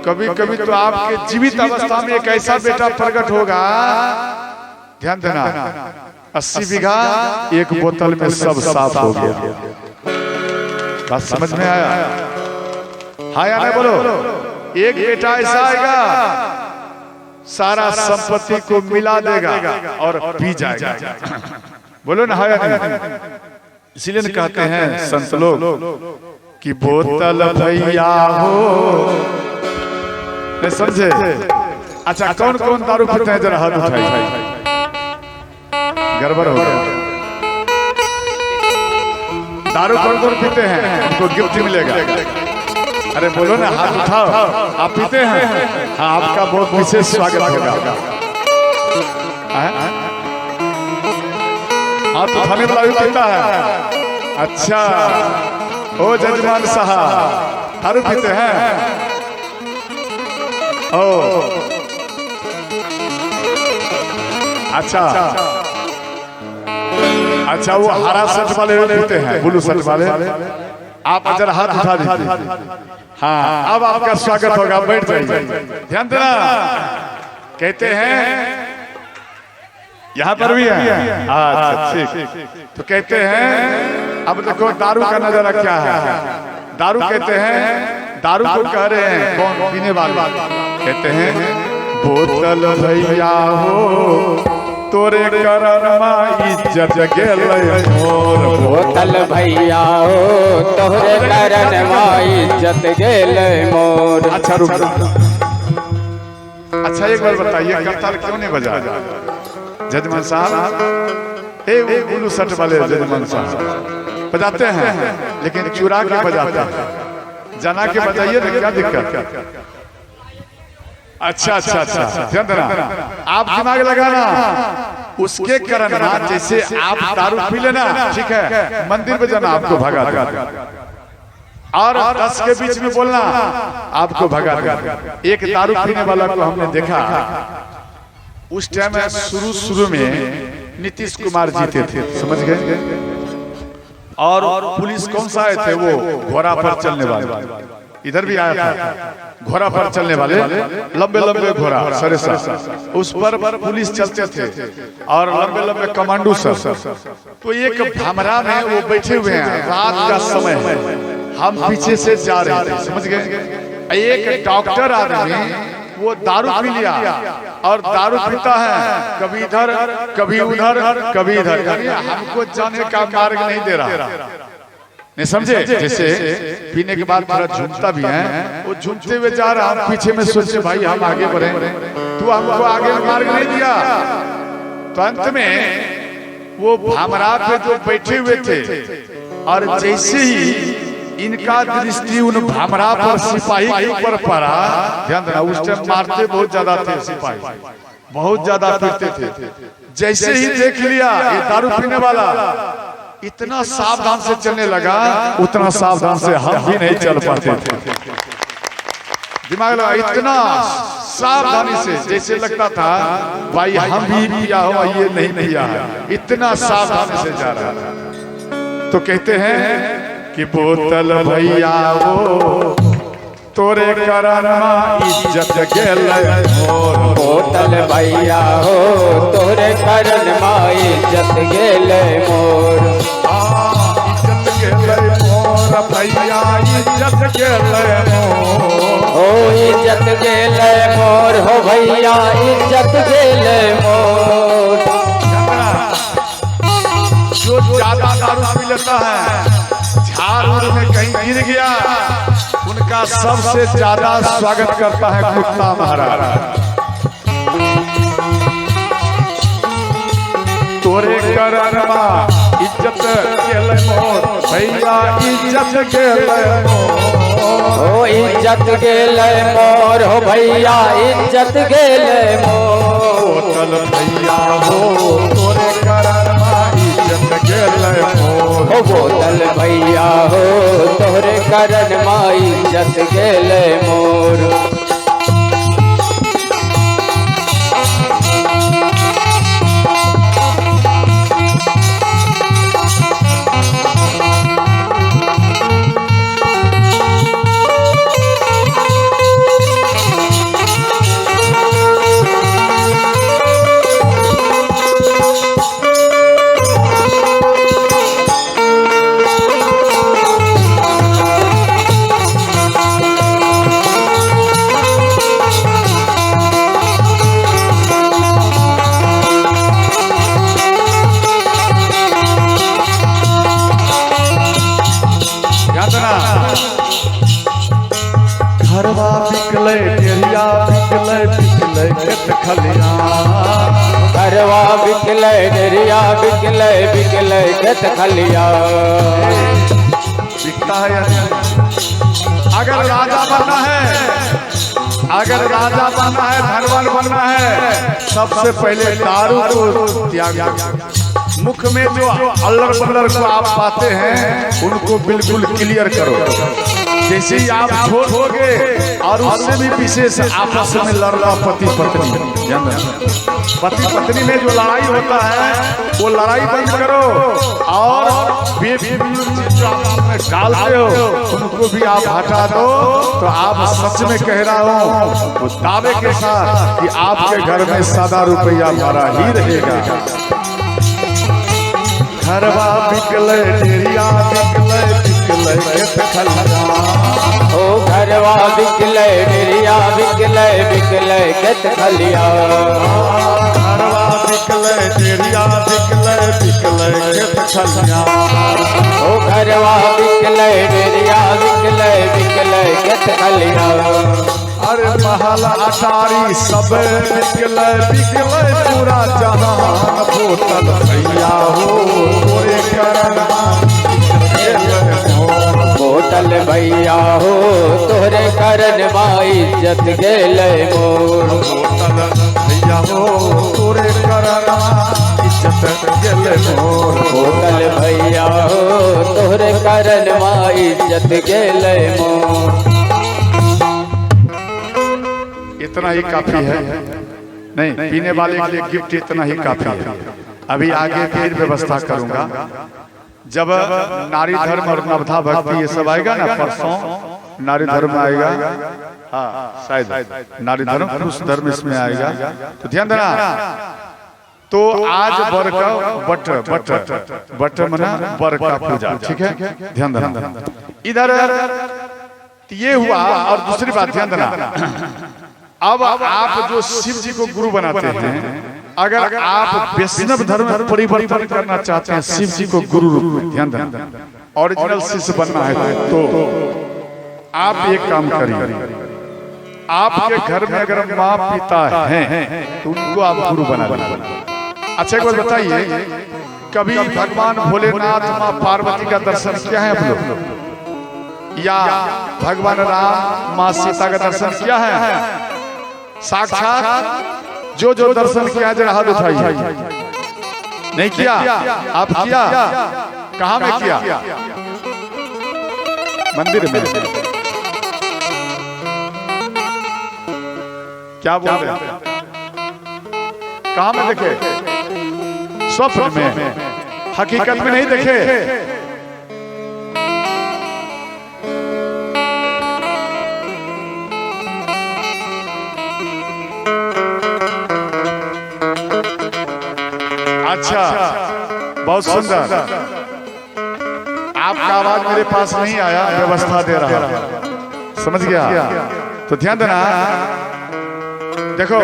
कभी कभी तो आपके जीवित अवस्था में एक ऐसा बेटा प्रकट होगा, ध्यान देना, 80 बीघा एक बोतल में सब साफ हो गया। बात समझ में आया? हाँ या नहीं? बोलो। एक बेटा ऐसा आएगा, सारा संपत्ति को मिला देगा और पी जाएगा। बोलो ना, हाँ या नहीं? इसीलिए कहते हैं संत लोग कि बोतल भैया हो, नहीं समझे? अच्छा, कौन कौन दारू पीते हैं? जरा हाथ उठाइए। गड़बड़ हो गया। दारू कौन पीते हैं? उनको गिफ्ट मिलेगा। अरे बोलो ना, हाथ उठाओ। आप पीते हैं? हाँ, आपका बहुत विशेष स्वागत होगा। हाथ उठाने वाला भी पीता है? अच्छा, ओ जजमान साहब, दारू पीते हैं? ओ अच्छा, अच्छा, वो हरा शर्ट वाले पीते हैं, ब्लू शर्ट वाले? आप जरा हाथ उठा दीजिए। हाँ, अब आपका स्वागत होगा, बैठ जाइए। ध्यान देना, कहते हैं यहाँ पर भी है। अच्छा, ठीक। तो कहते हैं, अब देखो दारू का नजारा क्या है। दारू कहते हैं, दारू को कह रहे हैं कौन? पीने वाले। कहते हैं बोतल भैया हो, तोरे करनमा इज्जत गेलै मोर। बोतल भैया हो, तोरे करनमा इज्जत गेलै मोर। अच्छा रुक, अच्छा एक बार बताइए, करताल क्यों नहीं बजा? जजमान साहब, ए वो ब्लू शर्ट वाले जजमान साहब, बजाते हैं, लेकिन चुरा के बजाते हैं। जना के बजाइए ना, क्या दिक्कत। अच्छा अच्छा अच्छा, ध्यान देना, आप दिमाग लगाना। उसके कारण जैसे आप दारू पी लेना, ठीक है, मंदिर में जाना आपको भगा देगा, और 10 के बीच में बोलना आपको भगा देगा। एक दारू पीने वाला को हमने देखा, उस टाइम शुरू में नीतीश कुमार जीते थे, समझ गए, और पुलिस कौन सा आए थे, वो घोड़ा पर चलने वाले, इधर भी आया था, घोड़ा पर चलने वाले, लंबे लंबे घोड़ा सरे सर, उस पर पुलिस चलते थे, और लंबे लंबे कमांडो सर। तो एक भमरा में वो बैठे हुए हैं, रात का समय है, हम पीछे से जा रहे थे, समझ गए। एक डॉक्टर आदमी वो दारू पी लिया, और दारू पीता है, कभी इधर कभी उधर कभी इधर, हमको जाने का मार्ग नहीं दे रहा, नहीं समझे। जैसे पीने के बाद थोड़ा झूमता भी है, वो झूमते हुए जा रहा, हम पीछे में सोचे भाई हम आगे बढ़े, तू हमको आगे मार्ग नहीं दिया। तो अंत में वो भामरा पे जो बैठे हुए थे, और जैसे ही इनका दृष्टि उन भामरा पर सिपाही के ऊपर पड़ा, ध्यान देना, उस टाइम मारते बहुत ज्यादा थे सिपाही, बहुत ज्यादा पीटते थे। जैसे ही देख लिया ये दारू पीने वाला, इतना सावधान से चलने लगा, उतना सावधान से हम भी नहीं चल पाते थे। दिमाग लगा, इतना सावधानी से, जैसे लगता था भाई हम भी पिया हो, ये नहीं पिया है, इतना सावधानी से जा रहा था। तो कहते हैं कि बोतल भैया वो तोरे करनमा इज्जत गेलै मोर, बोतल भैया हो तोरे करनमा इज्जत गेलै मोर, इज्जत गेलै मोर भैया, इज्जत गेलै मोर, हो इज्जत गेलै मोर, हो भैया इज्जत गेलै मोर। जो ज्यादा दारू पी लेता है, झाड़ में कहीं गिर गया, उनका सबसे ज्यादा स्वागत करता है कुत्ता महाराज। तोरे करनमा इज्जत गेलै मोर भैया, इज्जत गेलै मोर, हो इज्जत गेलै मोर, हो भैया इज्जत गेलै मोर, बोतल भैया हो तोरे करनमा इज्जत गेलै मोर, हो बोतल भैया हो तोरे करनमा इज्जत गेलै मोर। घरवा बिकलै डेरिया बिकलै, बिकलै खेत खलिया, घरवा बिकलै डेरिया बिकलै, बिकलै खेत खलिया, बिकता है। अगर राजा बनना है, अगर राजा बनना है, धनवान बनना है, सबसे पहले दारू को त्याग। मुख में जो अल्लर पल्लर को आप पाते हैं, उनको बिल्कुल क्लियर करो। जैसे ही आप छोड़ दोगे, और उससे भी विशेष आपस में लड़ना पति पत्नी, पति पत्नी में जो लड़ाई होता है, वो लड़ाई बंद करो, और जो आप डालते हो उनको भी आप हटा दो। तो आप सच में कह रहा हूँ दावे के साथ कि आपके घर में सादा रुपया भरा ही रहेगा। घरवा बिकलै डेरिया बिकलै, बिकलै खेत खलिया, ओ घरवा बिकलै डेरिया बिकलै, बिकलै खेत खलिया, घरवा बिकलै डेरिया बिकलै, बिकलै खेत खलिया, ओ घरवा बिकलै डेरिया बिकलै, बिकलै खेत खलिया, अरे महल अटारी सब बिकलै, बिकलै पूरा जहान, बोतल भैया हो तोरे करनमा होटल भैया हो तोहरे करन माई इज्जत गेले मोर। भैया हो तोरे करना इज्जत गेले मोर। होटल भैया हो तोहरे करन माई इज्जत गेले मोर। इतना ही काफी है, नहीं पीने वाले के लिए गिफ्ट इतना ही काफी है। अभी आगे फिर व्यवस्था करूंगा। जब नारी धर्म और नवधा भक्ति ये सब आएगा ना, परसों नारी धर्म आएगा, हाँ शायद नारी धर्म पुरुष धर्म इसमें आएगा, तो ध्यान देना। तो आज बर का बट मना बर का पूजा, ठीक है, ध्यान देना। इधर ये हुआ। और दूसरी बात ध्यान देना, अब आप जो शिव जी को गुरु बनाते हैं, अगर आप वैष्णव धर्म में परिवर्तन करना चाहते हैं शिव जी को गुरु रूप में, ध्यान देना, ओरिजिनल शिष्य बनना है तो आप एक काम करिए। आपके घर में अगर माँ पिता हैं तो उनको आप गुरु बना लीजिए। अच्छा एक बात बताइए, कभी भगवान भोलेनाथ माँ पार्वती का दर्शन किया है आप लोग, या भगवान राम माँ सीता का दर्शन किया है? साक्षात जो दर्शन किया जरा हाथ उठाइए। नहीं किया? आप किया? कहाँ में किया? मंदिर में। क्या बोल रहे हैं? कहाँ में देखे? स्वप्न में, हकीकत में नहीं देखे। अच्छा, बहुत सुंदर। आपका आवाज मेरे पास नहीं आया, व्यवस्था दे रहा, समझ गया? तो ध्यान देना। देखो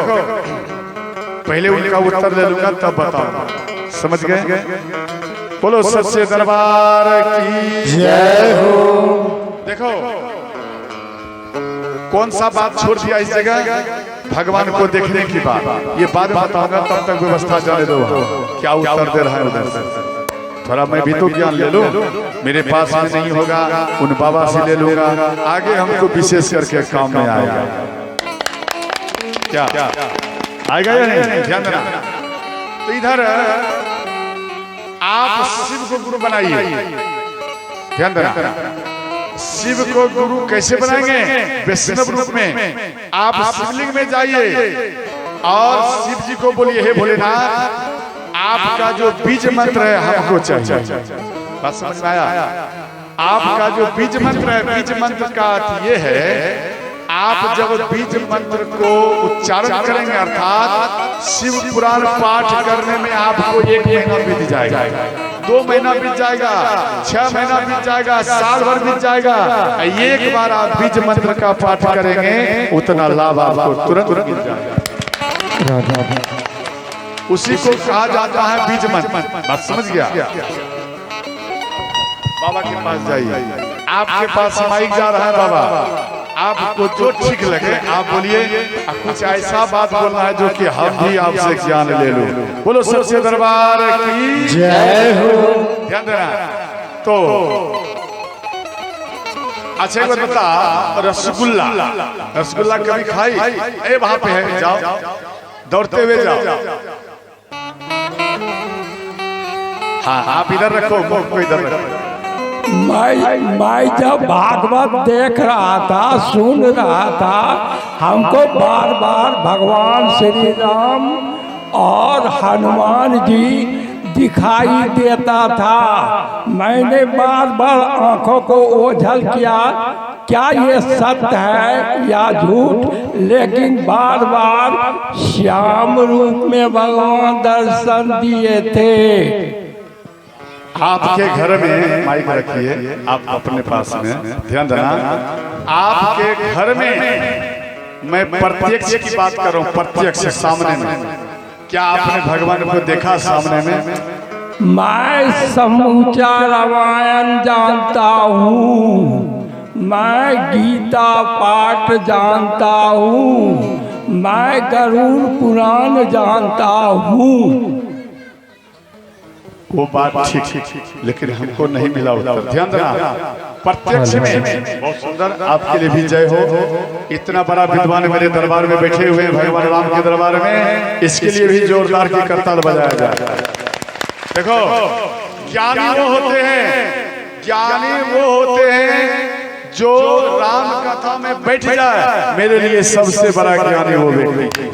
पहले उनका उत्तर ले लूंगा तब बताऊंगा, समझ गए? बोलो सच्चे दरबार की जय हो। देखो कौन सा बात छोड़ दिया इस जगह, भगवान को देखने की बात। ये बाद में बताऊंगा, तब तक व्यवस्था जाने दो। क्या उत्तर दे रहा है उधर से, थोड़ा मैं भी तो ज्ञान ले लूं। मेरे पास में नहीं होगा, उन बाबा से ले लूंगा, आगे हमको विशेष करके काम में आएगा। क्या आएगा या नहीं? ध्यान देना। तो इधर आप शिव को गुरु बनाइए, ध्यान देना। शिव को गुरु कैसे बनाएंगे? वैष्णव रूप में। आप शिवलिंग में जाइए और शिव जी को बोलिए, हे भोलेनाथ, आपका जो बीज मंत्र है हमको चाहिए। बात समझ में आया? आपका जो बीज मंत्र है, बीज मंत्र का अर्थ ये है, आप जब बीज मंत्र को उच्चारण करेंगे, अर्थात शिव पुराण पाठ करने में आपको 1 महीना बीत जाएगा, 2 महीना बीत जाएगा, 6 महीना बीत जाएगा, साल भर बीत जाएगा। एक बार आप बीज मंत्र का पाठ करेंगे, उतना लाभ आपको तुरंत मिल जाएगा। उसी को कहा जाता है बीज मंत्र। बात समझ गया? बाबा के पास जाइए, आपके पास माइक जा रहा है, बाबा आपको जो ठीक लगे आप बोलिए। कुछ ऐसा बात बोलना है जो कि हम भी आपसे ज्ञान ले लो। बोलो सच्चे दरबार की जय हो। ध्यान देना। तो अच्छा एक बात बता, रसगुल्ला कभी खाई? ए वहां पे है, जाओ दौड़ते हुए जाओ। हाँ आप इधर रखो, को इधर रखो। मैं जब भागवत देख रहा था, सुन रहा था, हमको बार बार भगवान श्री राम और हनुमान जी दिखाई देता था। मैंने बार बार आंखों को ओझल किया, क्या ये सत्य है या झूठ, लेकिन बार बार श्याम रूप में भगवान दर्शन दिए थे। आपके घर में माइक रखिए, आप अपने पास में, ध्यान देना। आपके घर में मैं प्रत्यक्ष की बात कर रहा हूँ, प्रत्यक्ष सामने में। क्या आपने भगवान को देखा सामने में? मैं समूचा रामायण जानता हूँ, मैं गीता पाठ जानता हूँ, मैं गरुड़ पुराण जानता हूँ। वो बात ठीक, लेकिन हमको नहीं मिला उत्तर। ध्यान देना, प्रत्यक्ष में बहुत सुंदर। आपके लिए भी जय हो। इतना बड़ा विद्वान मेरे दरबार में बैठे हुए हैं भगवान राम के दरबार में, इसके लिए भी जोरदार की करताल बजाया जाए। देखो ज्ञानी वो होते हैं, ज्ञानी वो होते हैं जो राम कथा में बैठ जाए। मेरे लिए सबसे बड़ा ज्ञानी वो व्यक्ति,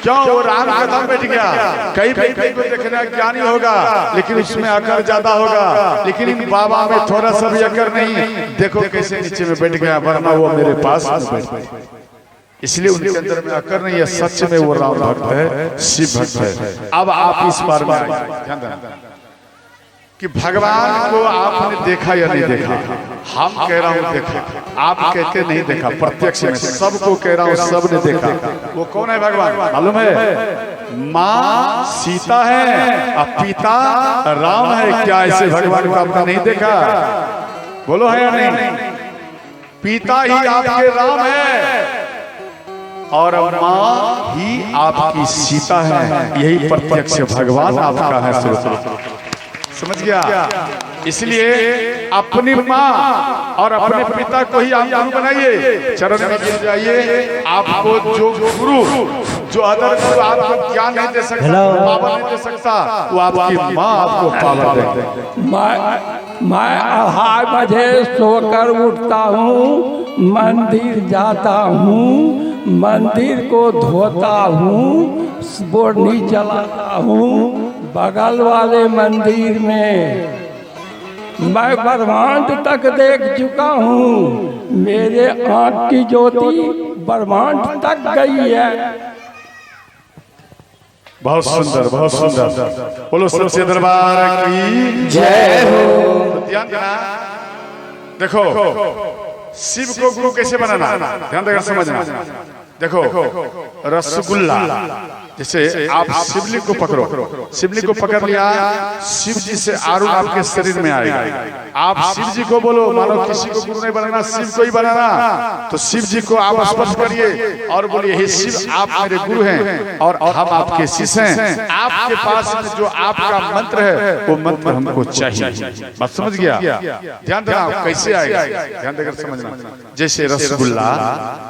क्यों? वो राम कथा में बैठ गया। कई व्यक्ति को देखना ज्ञानी होगा लेकिन उसमें अकर ज्यादा होगा, लेकिन इन बाबा में थोड़ा सा भी अकर नहीं। देखो कैसे नीचे में बैठ गया, वरना वो मेरे पास में बैठ गया। इसलिए उनके अंदर में अकर नहीं है, सच में वो राम भक्त है, शिव भक्त है। अब आप इस बार में ध्यान देना कि भगवान को आपने देखा या नहीं देखा। हम कह रहा हूँ देखा, आप कहते नहीं देखा। प्रत्यक्ष में सबको कह रहा हूँ, सबने देखा। वो कौन है भगवान मालूम है? माँ सीता है और पिता राम है। क्या ऐसे भगवान को आपने नहीं देखा? बोलो है या नहीं? पिता ही आपके राम है और माँ ही आपकी सीता है। यही प्रत्यक्ष भगवान आपका है। समझ गया? इसलिए अपनी माँ और अपने पिता को ही आप गुरु बनाइए, चरण में गिर जाइए। आपको जो गुरु, जो अदर गुरु आपको ज्ञान नहीं दे सकता, पावर नहीं दे सकता, वो आपकी माँ आपको पावर देती। मैं 2:30 बजे सोकर उठता हूँ, मंदिर जाता हूँ, मंदिर को धोता हूँ, बोर्नी चलाता हूँ। बगल वाले मंदिर में मैं ब्रह्मांड तक देख चुका हूँ। मेरे आँख की ज्योति ब्रह्मांड तक गई है। बहुत सुंदर, बहुत सुंदर। बोलो सबसे दरबार की जय हो। ध्यान देना। देखो शिव को गुरु कैसे बनाना, ध्यान देकर समझना। देखो रसगुल्ला, जैसे आप शिवलिंग को पकड़ो, शिवलिंग को पकड़ लिया, शिव जी से आरूढ़ आपके शरीर में आएगा। आप शिव जी को बोलो, मानो किसी को गुरु नहीं बनाना, शिव को ही बनाना। तो शिव जी को आप स्पर्श करिए और बोलिए, हे शिव आप मेरे गुरु हैं और हम आपके शिष्य हैं। आपके पास में जो आपका मंत्र है वो मंत्र हमको चाहिए। बात समझ गया? ध्यान देना कैसे आएगा, ध्यान देकर समझना। जैसे रसगुल्ला,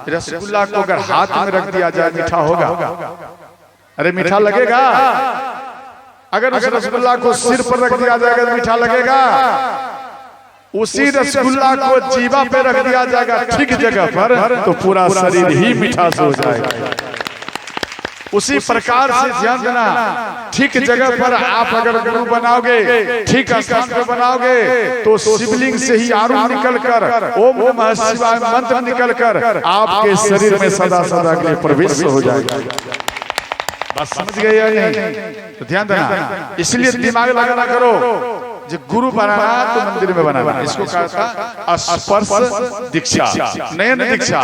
रसगुल्ला को अगर हाथ में रख दिया जाए मीठा होगा? अरे मीठा लगेगा। अगर उस रसगुल्ला को सिर पर रख दिया जाएगा तो मीठा लगेगा। उसी रसगुल्ला को जीवा पे रख दिया जाएगा ठीक जगह पर तो पूरा शरीर ही मिठास हो जाएगा। उसी प्रकार से ध्यान देना, ठीक जगह पर आप अगर गुरु बनाओगे, ठीक स्थान पर बनाओगे तो शिवलिंग से ही आरूढ़ निकलकर ओम नमः शिवाय मंत्र निकलकर आपके शरीर में सदा सदा के लिए प्रवेश हो जाएगा। बात समझ गए या नहीं? तो ध्यान देना। इसलिए दिमाग लगाना करो, जो गुरु बनाना तो मंदिर में बनाना। इसको कहा था स्पर्श दीक्षा, नयन दीक्षा।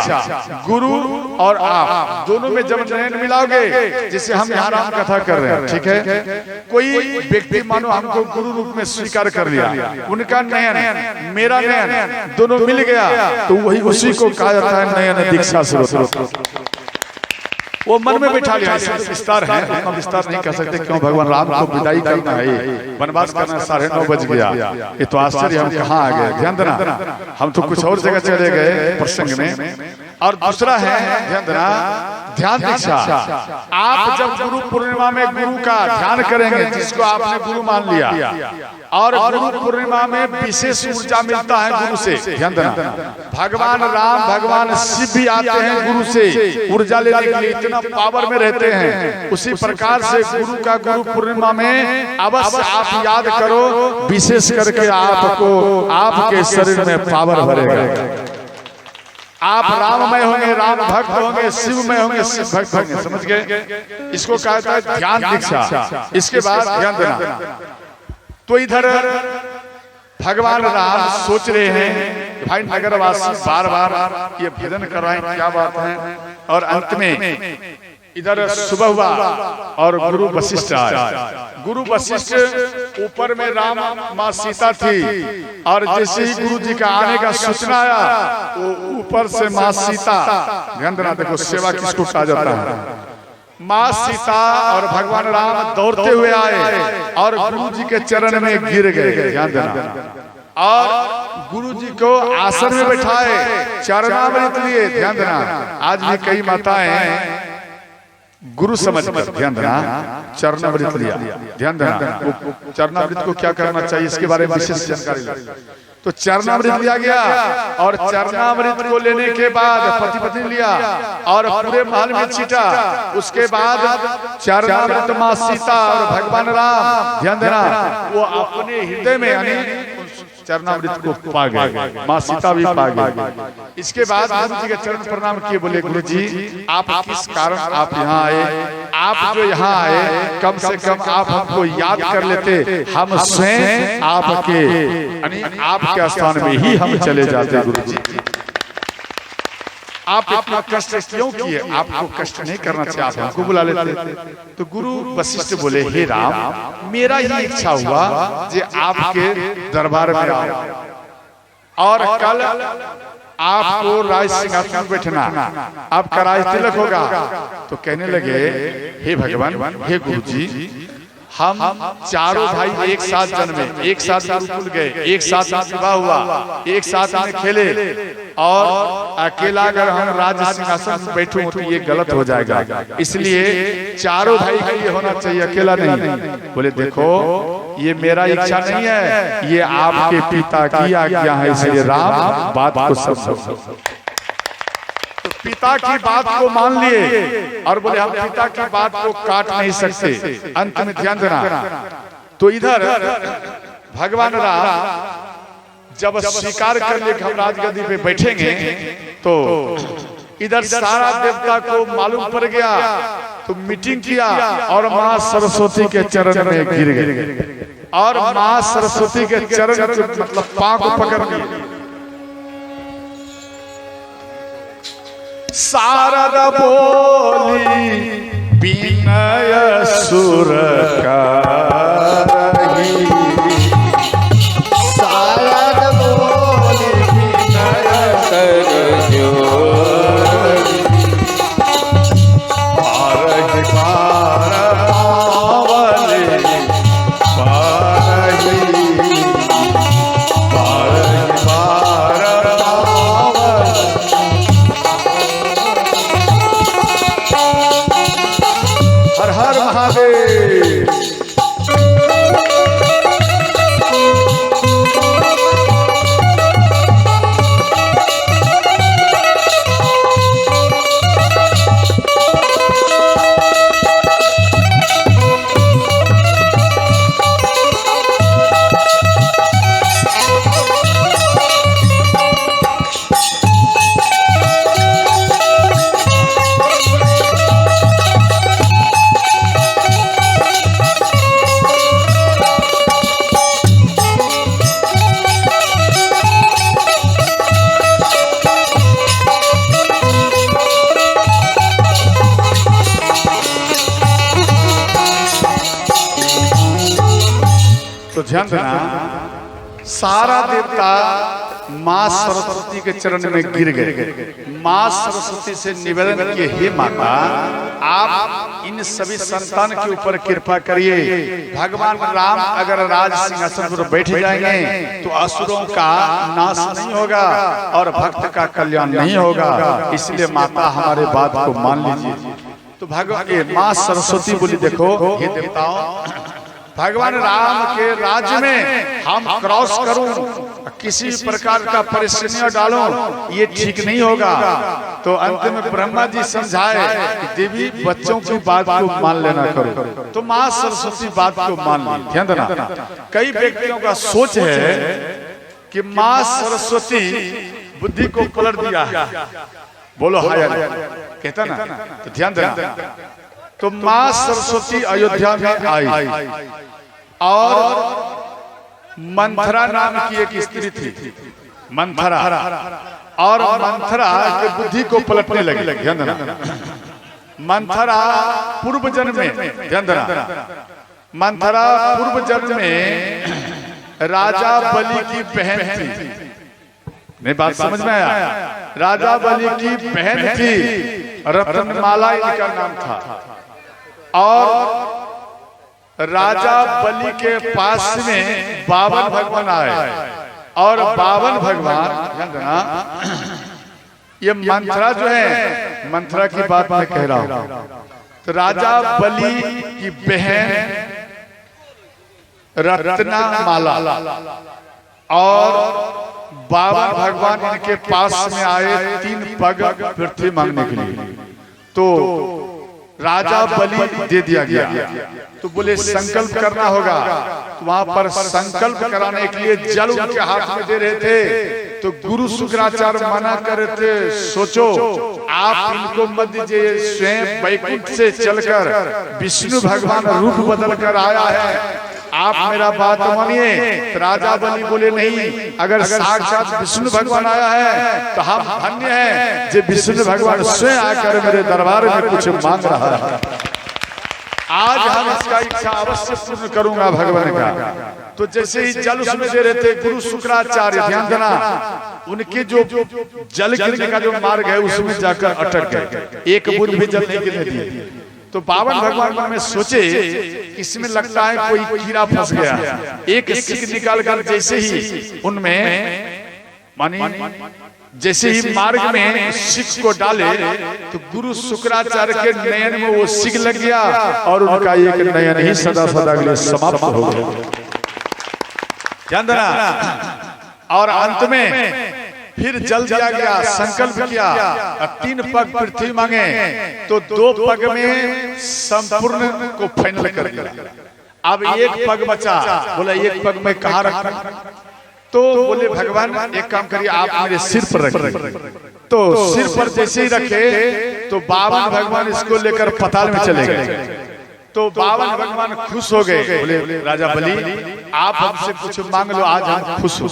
गुरु और आप दोनों में जब नयन मिलाओगे, जैसे हम यहाँ राम कथा कर रहे हैं, ठीक है, कोई व्यक्ति मानो हमको गुरु रूप में स्वीकार कर लिया, उनका नयन मेरा नयन दोनों मिल गया तो वही उसी को कहा जाता है नयन दीक्षा स्रोत। वो मन में बैठा लिया। विस्तार है, हम विस्तार नहीं कर सकते। क्यों? भगवान राम को विदाई करना है, वनवास करना, 9:30 बज गया। ये तो आश्चर्य, हम कहाँ आ गए? ध्यान देना, हम तो कुछ और जगह चले गए प्रसंग में। और दूसरा है ध्यान देना, ध्यान दीक्षा। आप जब गुरु पूर्णिमा में गुरु का ध्यान करेंगे, जिसको आपने गुरु मान लिया, और गुरु पूर्णिमा में विशेष ऊर्जा मिलता है गुरु से। ध्यान देना, भगवान राम भगवान शिव भी आते हैं गुरु से ऊर्जा लेने के लिए, इतना पावर में रहते हैं। उसी प्रकार से गुरु का गुरु पूर्णिमा में अवश्य आप याद करो, विशेष करके आपको आपके शरीर में पावर भरेगा। आप राममय होंगे, राम भक्त होंगे, शिवमय होंगे, शिव भक्त होंगे। समझ गए? इसको कहा जाता है ध्यान दीक्षा। इसके बाद ध्यान देना, तो इधर भगवान राम सोच रहे हैं भाई नगरवासी बार बार ये भजन कर रहे हैं, क्या बात है। और अंत में इधर सुबह हुआ और गुरु वशिष्ठ आए। गुरु वशिष्ठ ऊपर में राम माँ सीता थी, और जैसे ही गुरु जी का आने का सूचना आया वो ऊपर से माँ सीता, ध्यान देना, देखो सेवा किसको कहा जाता है। माँ सीता और भगवान राम दौड़ते हुए आए और गुरु जी के चरण में गिर गए। ध्यान देना, और गुरु जी को आसन में बैठाए, चरणामृत लिए। ध्यान देना, आज भी कई माताएं गुरु समझ कर, ध्यान देना, चरणामृत लिया। ध्यान देना, वो चरणामृत को क्या करना चाहिए इसके बारे में विशेष जानकारी लो। तो चरणामृत लिया गया और चरणामृत को लेने के बाद पति पत्नी लिया और पूरे महल में छीटा। उसके बाद चरणामृत माँ सीता और भगवान राम, ध्यान देना, वो अपने हृदय में यानी चरणामृत को पा गए, माँ सीता भी पा गई। इसके बाद गुरु जी के चरण प्रणाम किए, बोले गुरु जी आप किस कारण आप यहाँ आए? आप जो यहाँ आए कम से कम आप हमको याद कर लेते, हम स्वयं आपके यानी आपके स्थान में ही हम चले जाते। गुरु जी आप इतना कष्ट क्यों किए? आपको कष्ट नहीं करना चाहिए, आप हमको बुला लेते। तो गुरु वशिष्ठ बोले, हे राम, मेरा ये इच्छा हुआ जे आपके दरबार में आओ और कल आपको राज सिंहासन पर बैठना, आपका राज तिलक होगा। तो कहने लगे, हे भगवान, हे गुरु जी, हम चारों भाई एक साथ जन्मे, एक साथ गुरुकुल गए, एक साथ विवाह हुआ, एक साथ में खेले, और अकेला अगर हम राज सिंहासन पर बैठूं तो ये गलत हो जाएगा, इसलिए चारों भाई के लिए होना चाहिए, अकेला नहीं। बोले देखो, ये मेरा इच्छा नहीं है, ये आपके पिता की आज्ञा है, इसलिए राम बात को समझो। पिता की बात को मान लिए और बोले हम पिता की बात को काट नहीं सकते। अंत में ध्यान देना, तो इधर भगवान राम जब स्वीकार कर लिए हम राजगद्दी पे बैठेंगे, तो इधर सारा देवता को मालूम पड़ गया, तो मीटिंग किया और माँ सरस्वती के चरण में गिर गए और माँ सरस्वती के चरण मतलब पांव को पकड़ लिए। शारदा बोली विनय सुर कारी, शारदा बोली विनय कर जोरी, पारहि पारवले पारहि, पारहि पारवले। हर हर महादेव। तो ध्यान देना, सारा देवता माँ सरस्वती के चरण में गिर गए। माँ सरस्वती से निवेदन किए, हे माता, आप इन सभी संतान के ऊपर कृपा करिए। भगवान राम अगर राज सिंहासन पर बैठ जाएंगे तो असुरों का नाश नहीं होगा और भक्त का कल्याण नहीं होगा, इसलिए माता हमारे बात को मान लीजिए। तो भगवान माँ सरस्वती बोली, देखो हे देवताओं, भगवान राम के राज्य में हम क्रॉस करूं, किसी प्रकार का परेशानी डालूं, ये ठीक नहीं होगा। तो अंत में ब्रह्मा जी समझाए कि देवी बच्चों की बात को मान लेना करो। तो माँ सरस्वती बात को मान ली। ध्यान देना, कई व्यक्तियों का सोच है कि माँ सरस्वती बुद्धि को पलट दिया, बोलो हाय कहता ना। तो ध्यान देना, तो माँ सरस्वती अयोध्या में आई और मंथरा नाम की एक स्त्री थी, मंथरा, और मंथरा की बुद्धि को पलटने लगी। ध्यान देना, मंथरा पूर्व जन्म में, ध्यान देना, मंथरा पूर्व जन्म में राजा बलि की बहन थी। नहीं बात समझ में आया? राजा बलि की बहन थी, रत्नमाला इनका नाम था। और राजा बलि के पास में 52 भगवान आए और 52 भगवान, ध्यान देना, ये मंत्रा जो है, मंत्रा की बात मैं कह रहा हूं। तो राजा बलि की बहन रत्ना माला और 52 भगवान इनके पास में आए 3 पग पृथ्वी मांगने के लिए। तो राजा बलि दे दिया गया। तो बोले संकल्प करना होगा। तो वहां पर संकल्प कराने के लिए जल उनके हाथ में दे रहे थे। तो गुरु शुक्राचार्य मना कर रहे थे, सोचो आप इनको मत दीजिए, स्वयं वैकुंठ से चलकर विष्णु भगवान रूप बदल कर आया है, आप मेरा बात मानिए। तो राजा बलि बोले नहीं, अगर साक्षात विष्णु भगवान आया है तो हम धन्य हैं जो विष्णु भगवान स्वयं आकर मेरे दरबार में कुछ मांग रहा है। आज हम इसका इच्छा अवश्य पूर्ण करूंगा भगवान का। तो जैसे ही जल उसमें दे रहे थे, गुरु शुक्राचार्य, ध्यान देना, उनके जो जल गिरने का जो मार्ग है उसमें जाकर अटक गए, एक बूंद भी जल नहीं गिरने दिए। तो 52 भगवान मन में सोचे इसमें लगता है कोई कीड़ा फंस गया। एक सिक निकाल कर जैसे ही उनमें मानी जैसे ही मार्ग में सिक को डाले तो गुरु शुक्राचार्य के नयन में वो सिक लग गया और उनका एक नयन ही सदा सदा के लिए समाप्त हो गया। ध्यान देना। और अंत में फिर जल दिया गया, संकल्प किया, 3 पग पृथ्वी मांगे तो 2 पग में संपूर्ण को फाइनल कर दिया। अब 1 पग बचा, बोला 1 पग में कहाँ रखूं? तो बोले भगवान एक काम करिए, आप मेरे सिर पर रखिए। तो सिर पर जैसे ही रखे तो 52 भगवान इसको लेकर पाताल में चले गए। तो 52 भगवान खुश हो गए, बोले राजा बलि आप हमसे कुछ मांग लो, आज हम खुश हो।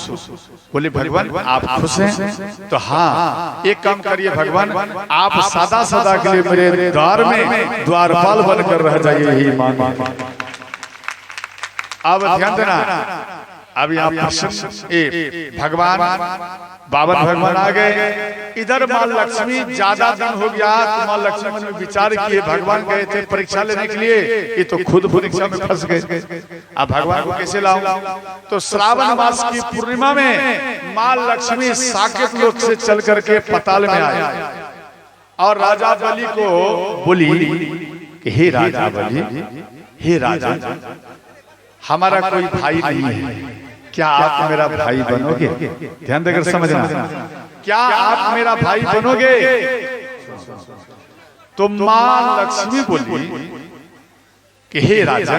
बोले भगवान आप खुश हैं? तो हाँ, एक काम करिए भगवान, आप सदा सदा के लिए मेरे द्वार में द्वारपाल बनकर रह जाइए, यही मांग। अब ध्यान देना, अब यहाँ भगवान 52 भगवान आ गए। इधर माँ लक्ष्मी ज्यादा दिन हो गया तो माँ लक्ष्मी मन में विचार किए, भगवान गए थे परीक्षा लेने के लिए, ये तो खुद परीक्षा में फंस गए, अब भगवान को कैसे लाऊं? तो श्रावण मास की पूर्णिमा में माँ लक्ष्मी साकेत लोक से चल करके पाताल में आए और राजा बलि को बोली कि हे राजा बलि, हे राजा, हमारा कोई भाई नहीं है, क्या आप मेरा भाई बनोगे? ध्यान देकर समझना, क्या आप मेरा भाई बनोगे? तो मां लक्ष्मी बोली कि हे राजा,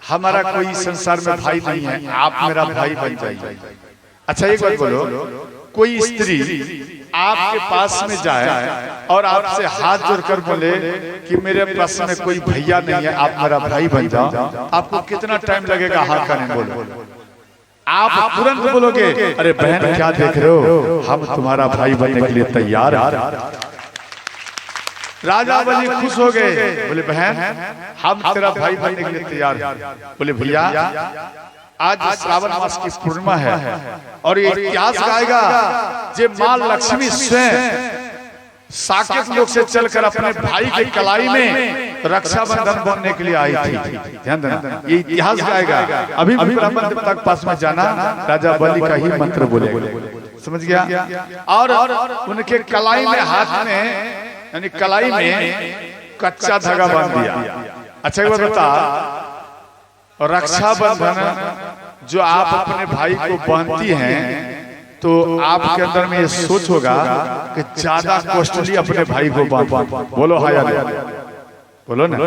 हमारा कोई संसार में भाई नहीं है, आप मेरा भाई बन जाइए। अच्छा एक बात बोलो, कोई स्त्री आपके पास में जाए और आपसे हाथ जोड़कर बोले कि मेरे पास में कोई भैया नहीं है, आप मेरा भाई बन जाओ, आपको कितना टाइम लगेगा हाँ करने? बोलो, आप तुरंत बोलोगे अरे बहन क्या देख रहे हो, हम तुम्हारा भाई बनने के लिए तैयार हैं। राजा बलि खुश हो गए, बोले बहन हम तेरा भाई बनने के लिए तैयार हैं। बोले भैया आज श्रावण मास की पूर्णिमा है और ये इतिहास गाएगा जे मां लक्ष्मी स्वयं साकेत लोक से चलकर अपने भाई के कलाई में रक्षाबंधन बनने के लिए आई थी। ध्यान देना, ये इतिहास गाएगा। अभी ब्राह्मण देवता के पास में जाना, राजा बलि का ही मंत्र बोले, समझ गया? और उनके कलाई में, हाथ में यानी कलाई में कच्चा धागा बांध दिया। अच्छा एक बात बता, रक्षाबंधन जो आप अपने भाई को बांधती हैं तो आपके अंदर में ये सोच होगा कि ज्यादा कॉस्टली अपने भाई को बांधो। बोलो हाँ या बोलो ना,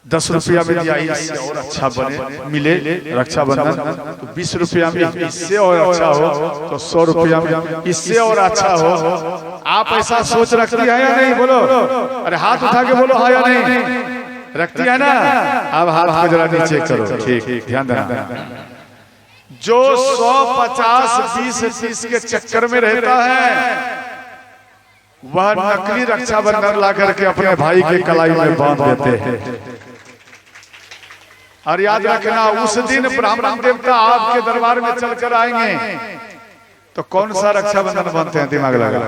10 रुपया में दिया इससे और अच्छा बने मिले रक्षाबंधन, तो 20 रुपया में इससे और अच्छा हो, तो 100 रुपया में इससे और अच्छा हो। आप ऐसा सोच रखती है या नहीं? बोलो, अरे हाथ उठा के बोलो हाँ या नहीं, रखती है ना? अब हाथ को जरा नीचे करो, ठीक, ध्यान देना। जो 150, 20, 30 के चक्कर में रहता है वह नकली रक्षाबंधन ला करके अपने भाई के कलाई में बांध देते हैं। और याद रखना, उस दिन ब्राह्मण देवता आपके दरबार में चलकर आएंगे तो कौन सा रक्षाबंधन बांधते हैं? दिमाग लगा।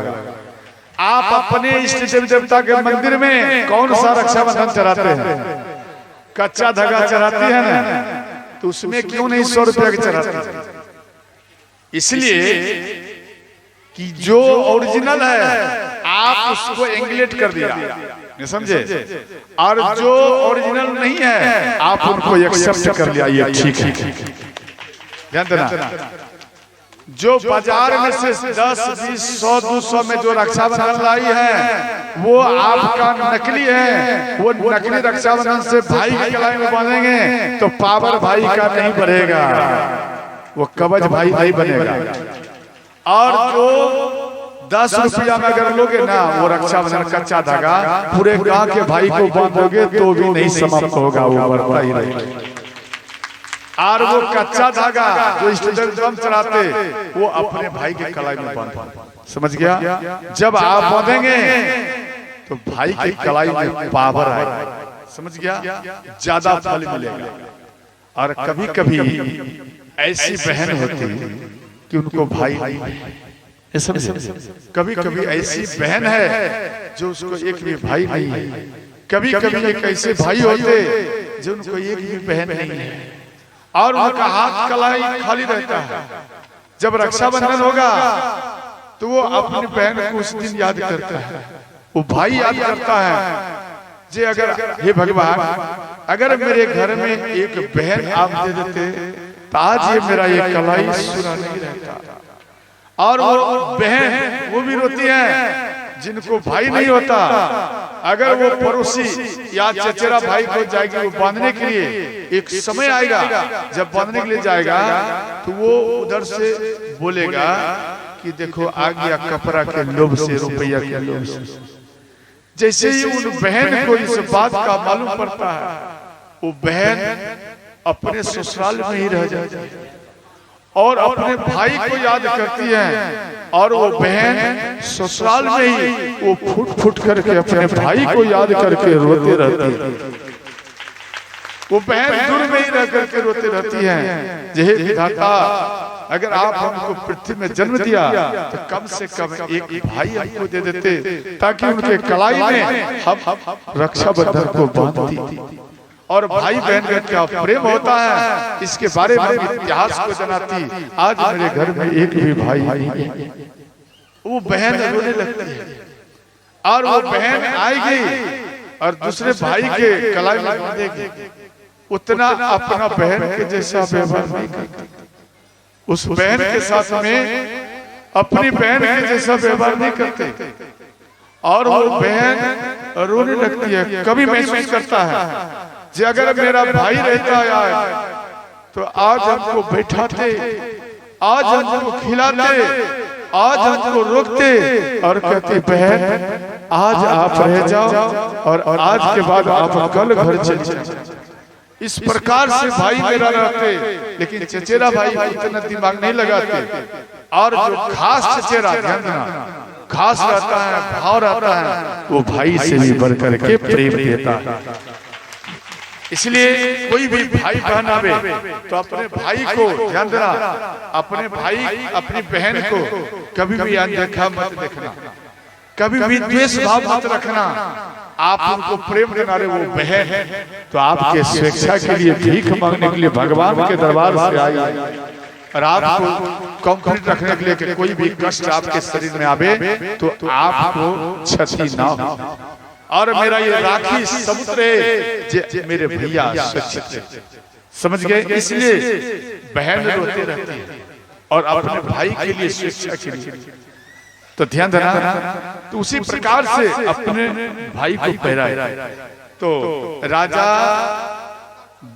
आप अपने इष्ट देवता के मंदिर में कौन सा रक्षाबंधन चढ़ाते हैं? कच्चा धागा चढ़ाती है ना, तो उसमें क्यों नहीं 100 रुपया की चढ़ाती? इसलिए कि जो ओरिजिनल है आप उसको एंगलेट कर दिया, नहीं समझे, और जो ओरिजिनल नहीं है आप उनको एक्सेप्ट कर लिया, ये ठीक है। ध्यान देना, जो बाजार में से 10, 20, 100, 200 में जो रक्षाबंधन लाई है वो आपका नकली है। वो नकली रक्षाबंधन से भाई की कलाई में बांधेंगे तो पावर भाई का नहीं बढ़ेगा, वो कवच भाई नहीं बनेगा। और जो 10 रुपया में अगर लोगे ना वो रक्षाबंधन कच्चा धागा पूरे गांव के भाई को बांधोगे तो भी नहीं समाप्त होगा, वो बढ़ता ही रहेगा। और वो कच्चा धागा जो स्टूडेंट दम चढ़ाते वो अपने भाई के कलाई में बांधते, समझ गया। जब आप बांधेंगे तो भाई की कलाई में पावर आएगा, समझ गया, ज्यादा फल मिलेगा। और कभी कभी ऐसी बहन होती कि उनको भाई कभी कभी ऐसी बहन है जो उसको एक भी भाई नहीं है। कभी कभी एक ऐसे भाई होते जो उनको एक भी बहन नहीं है और उनका हाथ कलाई खाली रहता है। जब रक्षाबंधन होगा तो वो अपनी बहन को उस दिन याद करता है, वो भाई याद करता है जे अगर हे भगवान अगर मेरे घर में एक बहन आप दे देते तो आज ये मेरा ये कलाई सुना नहीं रहता। और वो बहन वो भी रोती है जिनको भाई नहीं होता। अगर वो पड़ोसी या चचेरा भाई को जाएगी वो बांधने के लिए, एक समय आएगा जब बांधने के लिए जाएगा तो वो उधर से बोलेगा कि देखो आ गया कपड़ा के लोभ से, रुपया के लोभ से। जैसे ही उन बहन को इस बात का मालूम पड़ता है वो बहन अपने ससुराल में ही रह जाती है और अपने भाई को याद करती है। और वो बहन ससुराल में ही वो फुट फुट करके अपने भाई को याद करके रोते रहती है। वो बहन दूर में ही रह करके रोते रहती है, हे विधाता अगर आप हमको पृथ्वी में जन्म दिया तो कम से कम एक भाई हमको दे देते ताकि उनके कलाई में हम रक्षाबंधन को बांधती। और भाई बहन का क्या प्रेम होता है इसके बारे में इतिहास को जनाती। आज मेरे घर में एक भी भाई नहीं है। वो बहन रोने लगती है और वो बहन आएगी और दूसरे भाई के कलाई में बांधेगी। उतना अपना बहन के जैसा व्यवहार नहीं करती, उस बहन के साथ में अपनी बहन के जैसा व्यवहार नहीं करते। और वो बहन रोने लगती है। कभी महसूस करता है जे अगर मेरा भाई रहता है तो आज हमको बैठाते, आज हमको खिलाते, आज हमको रोकते और कहते बहन आज आप रह जाओ और आज के बाद आप कल घर चले जाओ। इस प्रकार से भाई मेरा रहते, लेकिन चचेरा भाई इतना दिमाग नहीं लगाते। और जो खास चचेरा, ध्यान देना, खास रहता है, भाव रहता है, वो भाई से भी बढ़ करके प्रेम देता है। इसलिए कोई भी भाई बहन आवे तो अपने भाई को ध्यान देना, अपने भाई अपनी बहन को कभी भी अनदेखा मत देखना, कभी भी द्वेष भाव मत रखना। आप उनको प्रेम देना रहे, वो बहन है तो आपके स्वेच्छा के लिए भीख मांगने के लिए भगवान के दरबार से आई और आपको कंप्लीट रखने के लिए कि कोई भी कष्ट आपके शरीर में आवे तो आपको क्षति ना हो। और मेरा ये राखी समुद्र है मेरे भैया सुरक्षित, समझ गए। इसलिए बहन रोते रहती है और अपने भाई के लिए सुरक्षा के लिए तो ध्यान देना। तो उसी प्रकार से अपने भाई को पहराए। तो राजा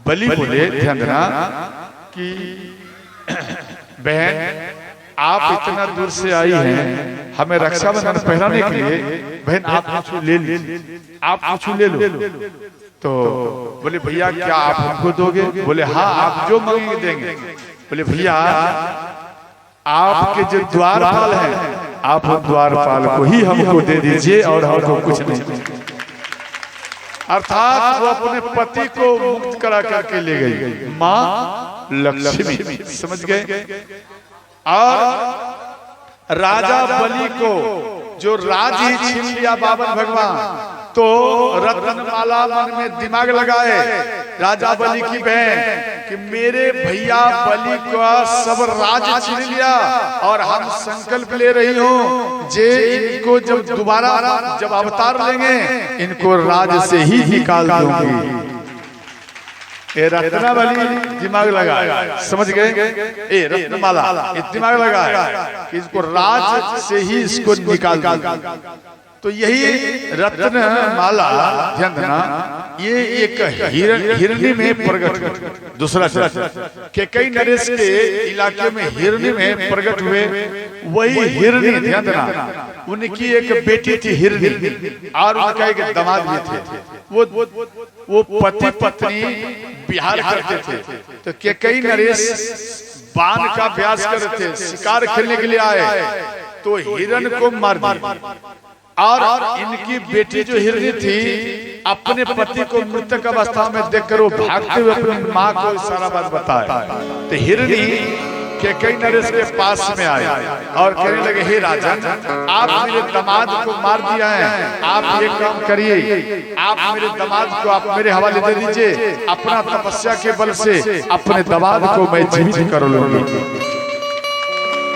बलि बोले, ध्यान देना, कि बहन आप इतना दूर से आई हैं हमें रक्षाबंधन पहनाने के लिए, बहन आप कुछ ले लो, आप कुछ ले लो। तो बोले भैया क्या आप हमको दोगे? बोले हाँ आप जो मांगेंगे देंगे। बोले भैया आपके जो द्वारपाल हैं आप द्वारपाल को ही हमको दे दीजिए और हमको कुछ नहीं। अर्थात वो अपने पति को मुक्त करा करके ले गई माँ लक्ष्मी, समझ गए। और राजा बलि को जो राज ही छीन लिया बावन भगवान, तो रत्नमाला मन में दिमाग लगाए राजा बलि की बहन कि मेरे भैया बलि का सब राज छीन लिया और हम संकल्प ले रही हूँ जे इनको जब दोबारा जब अवतार लेंगे इनको राज से ही निकाल दूंगी। ए रत्नावली दिमाग लगा, समझ गए? ए रत्नमाला दिमाग लगा कि इसको राज से ही इसको निकाल दूंगी। तो यही रत्न माला ध्यान देना, ये एक हिरणी में प्रकट, दूसरा के कई नरेश के इलाके में हिरणी में प्रकट हुए। वही हिरणी ध्यान देना, उनकी एक बेटी थी हिरणी और उनका एक दामाद भी थे। वो पति पत्नी विहार करते थे। तो के कई नरेश बाण का अभ्यास कर रहे थे, शिकार खेलने के लिए आए तो हिरण को मार दिया। और इनकी बेटी जो हिरणी थी अपने पति को मृतक अवस्था में देखकर वो भागते हुए अपनी माँ को सारा बात बताया। तो हिरणी के कई नरेश के पास में आए और कहने लगे, हे राजन, आप मेरे दामाद को मार दिया है, आप ये काम करिए, आप मेरे दामाद को आप मेरे हवाले दे दीजिए, अपना तपस्या के बल से अपने दामाद को मैं जीवित कर लूंगी।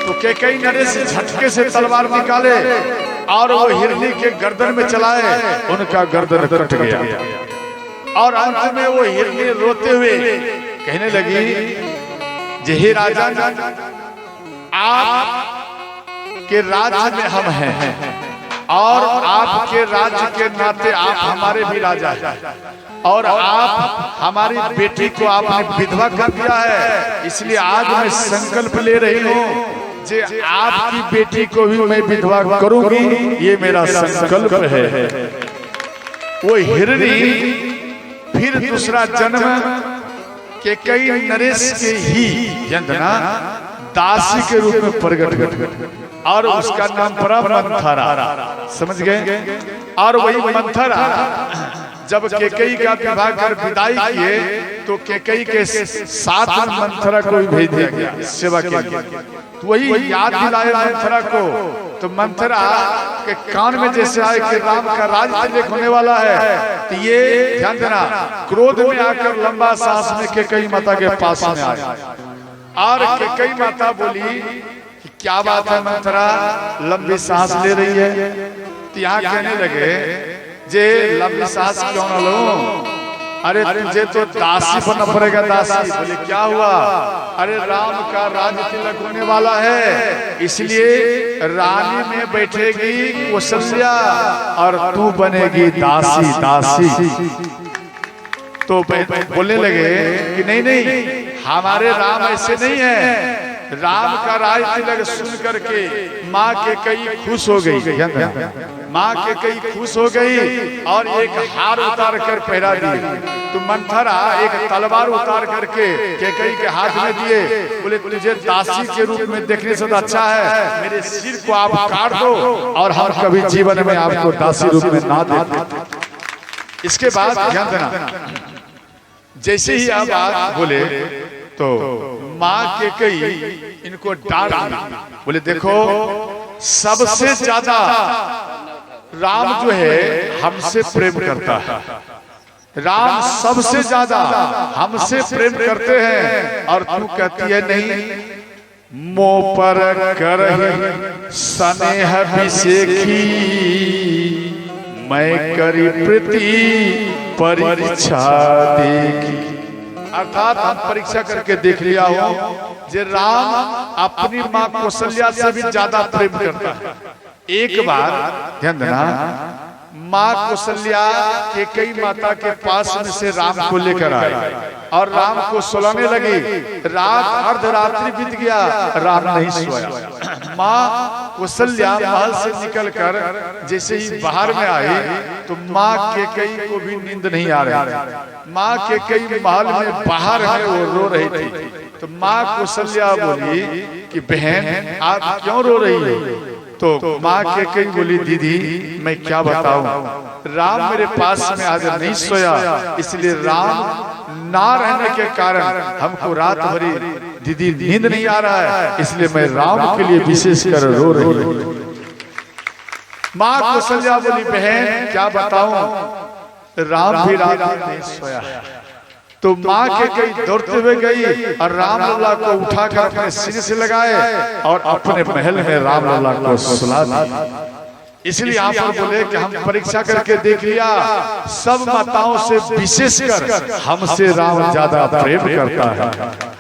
तो के कई नरेश झटके से तलवार निकाले और वो हिरणी के गर्दन में चलाए, उनका गर्दन कट गया। और अंत में वो हिरणी रोते हुए कहने लगी, हे राजन, आप के राज्य में हम हैं और आपके राज्य के नाते आप हमारे भी राजा हैं और आप हमारी बेटी को आपने विधवा कर दिया है, इसलिए आज मैं संकल्प ले रही हूँ जे आपकी बेटी को भी मैं विधवा करूंगी, ये मेरा संकल्प है। वो हिरणी फिर दूसरा जन्म के कई नरेश के ही यंत्रणा दासी के रूप में प्रकट हुई और उसका नाम पड़ा मंथरा, समझ गए? और वही मंथरा जब केकई का विवाह कर विदाई किए तो केकई के साथ मंथरा को भी भेज दिया गया सेवा के लिए। तो वही याद दिलाए मंथरा को। तो मंथरा के कान में जैसे आए कि राम का राज तिलक होने वाला है, तो ये ध्यान देना, क्रोध में आकर लंबा सांस में केकई माता के पास में आए और केकई माता बोली कि क्या बात है मंथरा, लंबी सांस ले रही है? तो यहाँ कहने लगे, जे लंबी सांस क्यों न लो, अरे तुझे तो दासी बनना पड़ेगा। दासी बोले क्या हुआ? अरे राम का राज तिलक होने वाला है, इसलिए रानी में बैठेगी कौशल्या और तू बनेगी दासी। दासी तो बोलने लगे कि नहीं नहीं, हमारे राम ऐसे नहीं है। राम का राज तिलक सुन करके माँ के कई खुश हो गई, माँ के कई खुश हो गई और एक हार उतार कर पहरा दी। तो मंथरा एक तलवार उतार करके केकई के हाथ में दिए, बोले तुझे दासी के रूप में देखने से अच्छा है मेरे सिर को आप काट दो और हम कभी जीवन में आपको दासी रूप में ना देते। इसके बाद ध्यान देना, जैसे ही आप बात बोले तो माँ के कई इनको डांट दी, बोले देखो सबसे ज्यादा राम जो है हमसे प्रेम करता है, राम सबसे ज्यादा हमसे प्रेम करते हैं और तू कहती है नहीं। मोह पर कर स्नेह अभिषेकी मैं करी प्रीति परीक्षा देखी। अर्थात हम परीक्षा करके देख लिया हो जे राम अपनी माँ कौशल्या से भी ज्यादा प्रेम करता है। एक बार ध्यान देना, माँ कौशल्या केकई माता के पास में से राम को लेकर आए और राम को सुलाने लगी। रात अर्धरात्रि बीत गया, राम नहीं सोया। माँ कौशल्या महल से निकलकर जैसे ही बाहर में आई तो माँ केकई को भी नींद नहीं आ रही। माँ केकई महल में बाहर है वो रो रही थी। तो माँ कौशल्या बोली कि बहन आप क्यों रो रही हो? तो माँ केकई बोली दीदी मैं क्या बताऊं, राम मेरे पास में आज नहीं सोया, इसलिए राम ना रहने के कारण हमको रात भरी दीदी नींद नहीं आ रहा है, इसलिए मैं राम के लिए विशेष कर रो रही हूँ। माँ कौशल्या बोली बहन क्या बताऊं, राम भी रात नहीं सोया है। तो माँ के कई दौड़ते हुए गई और रामलला को उठाकर अपने सीने से लगाए और अपने महल में रामलला को सुला दिया। इसलिए आप बोले कि हम परीक्षा करके देख लिया, सब माताओं से विशेषकर हमसे राम ज्यादा प्रेम करता है।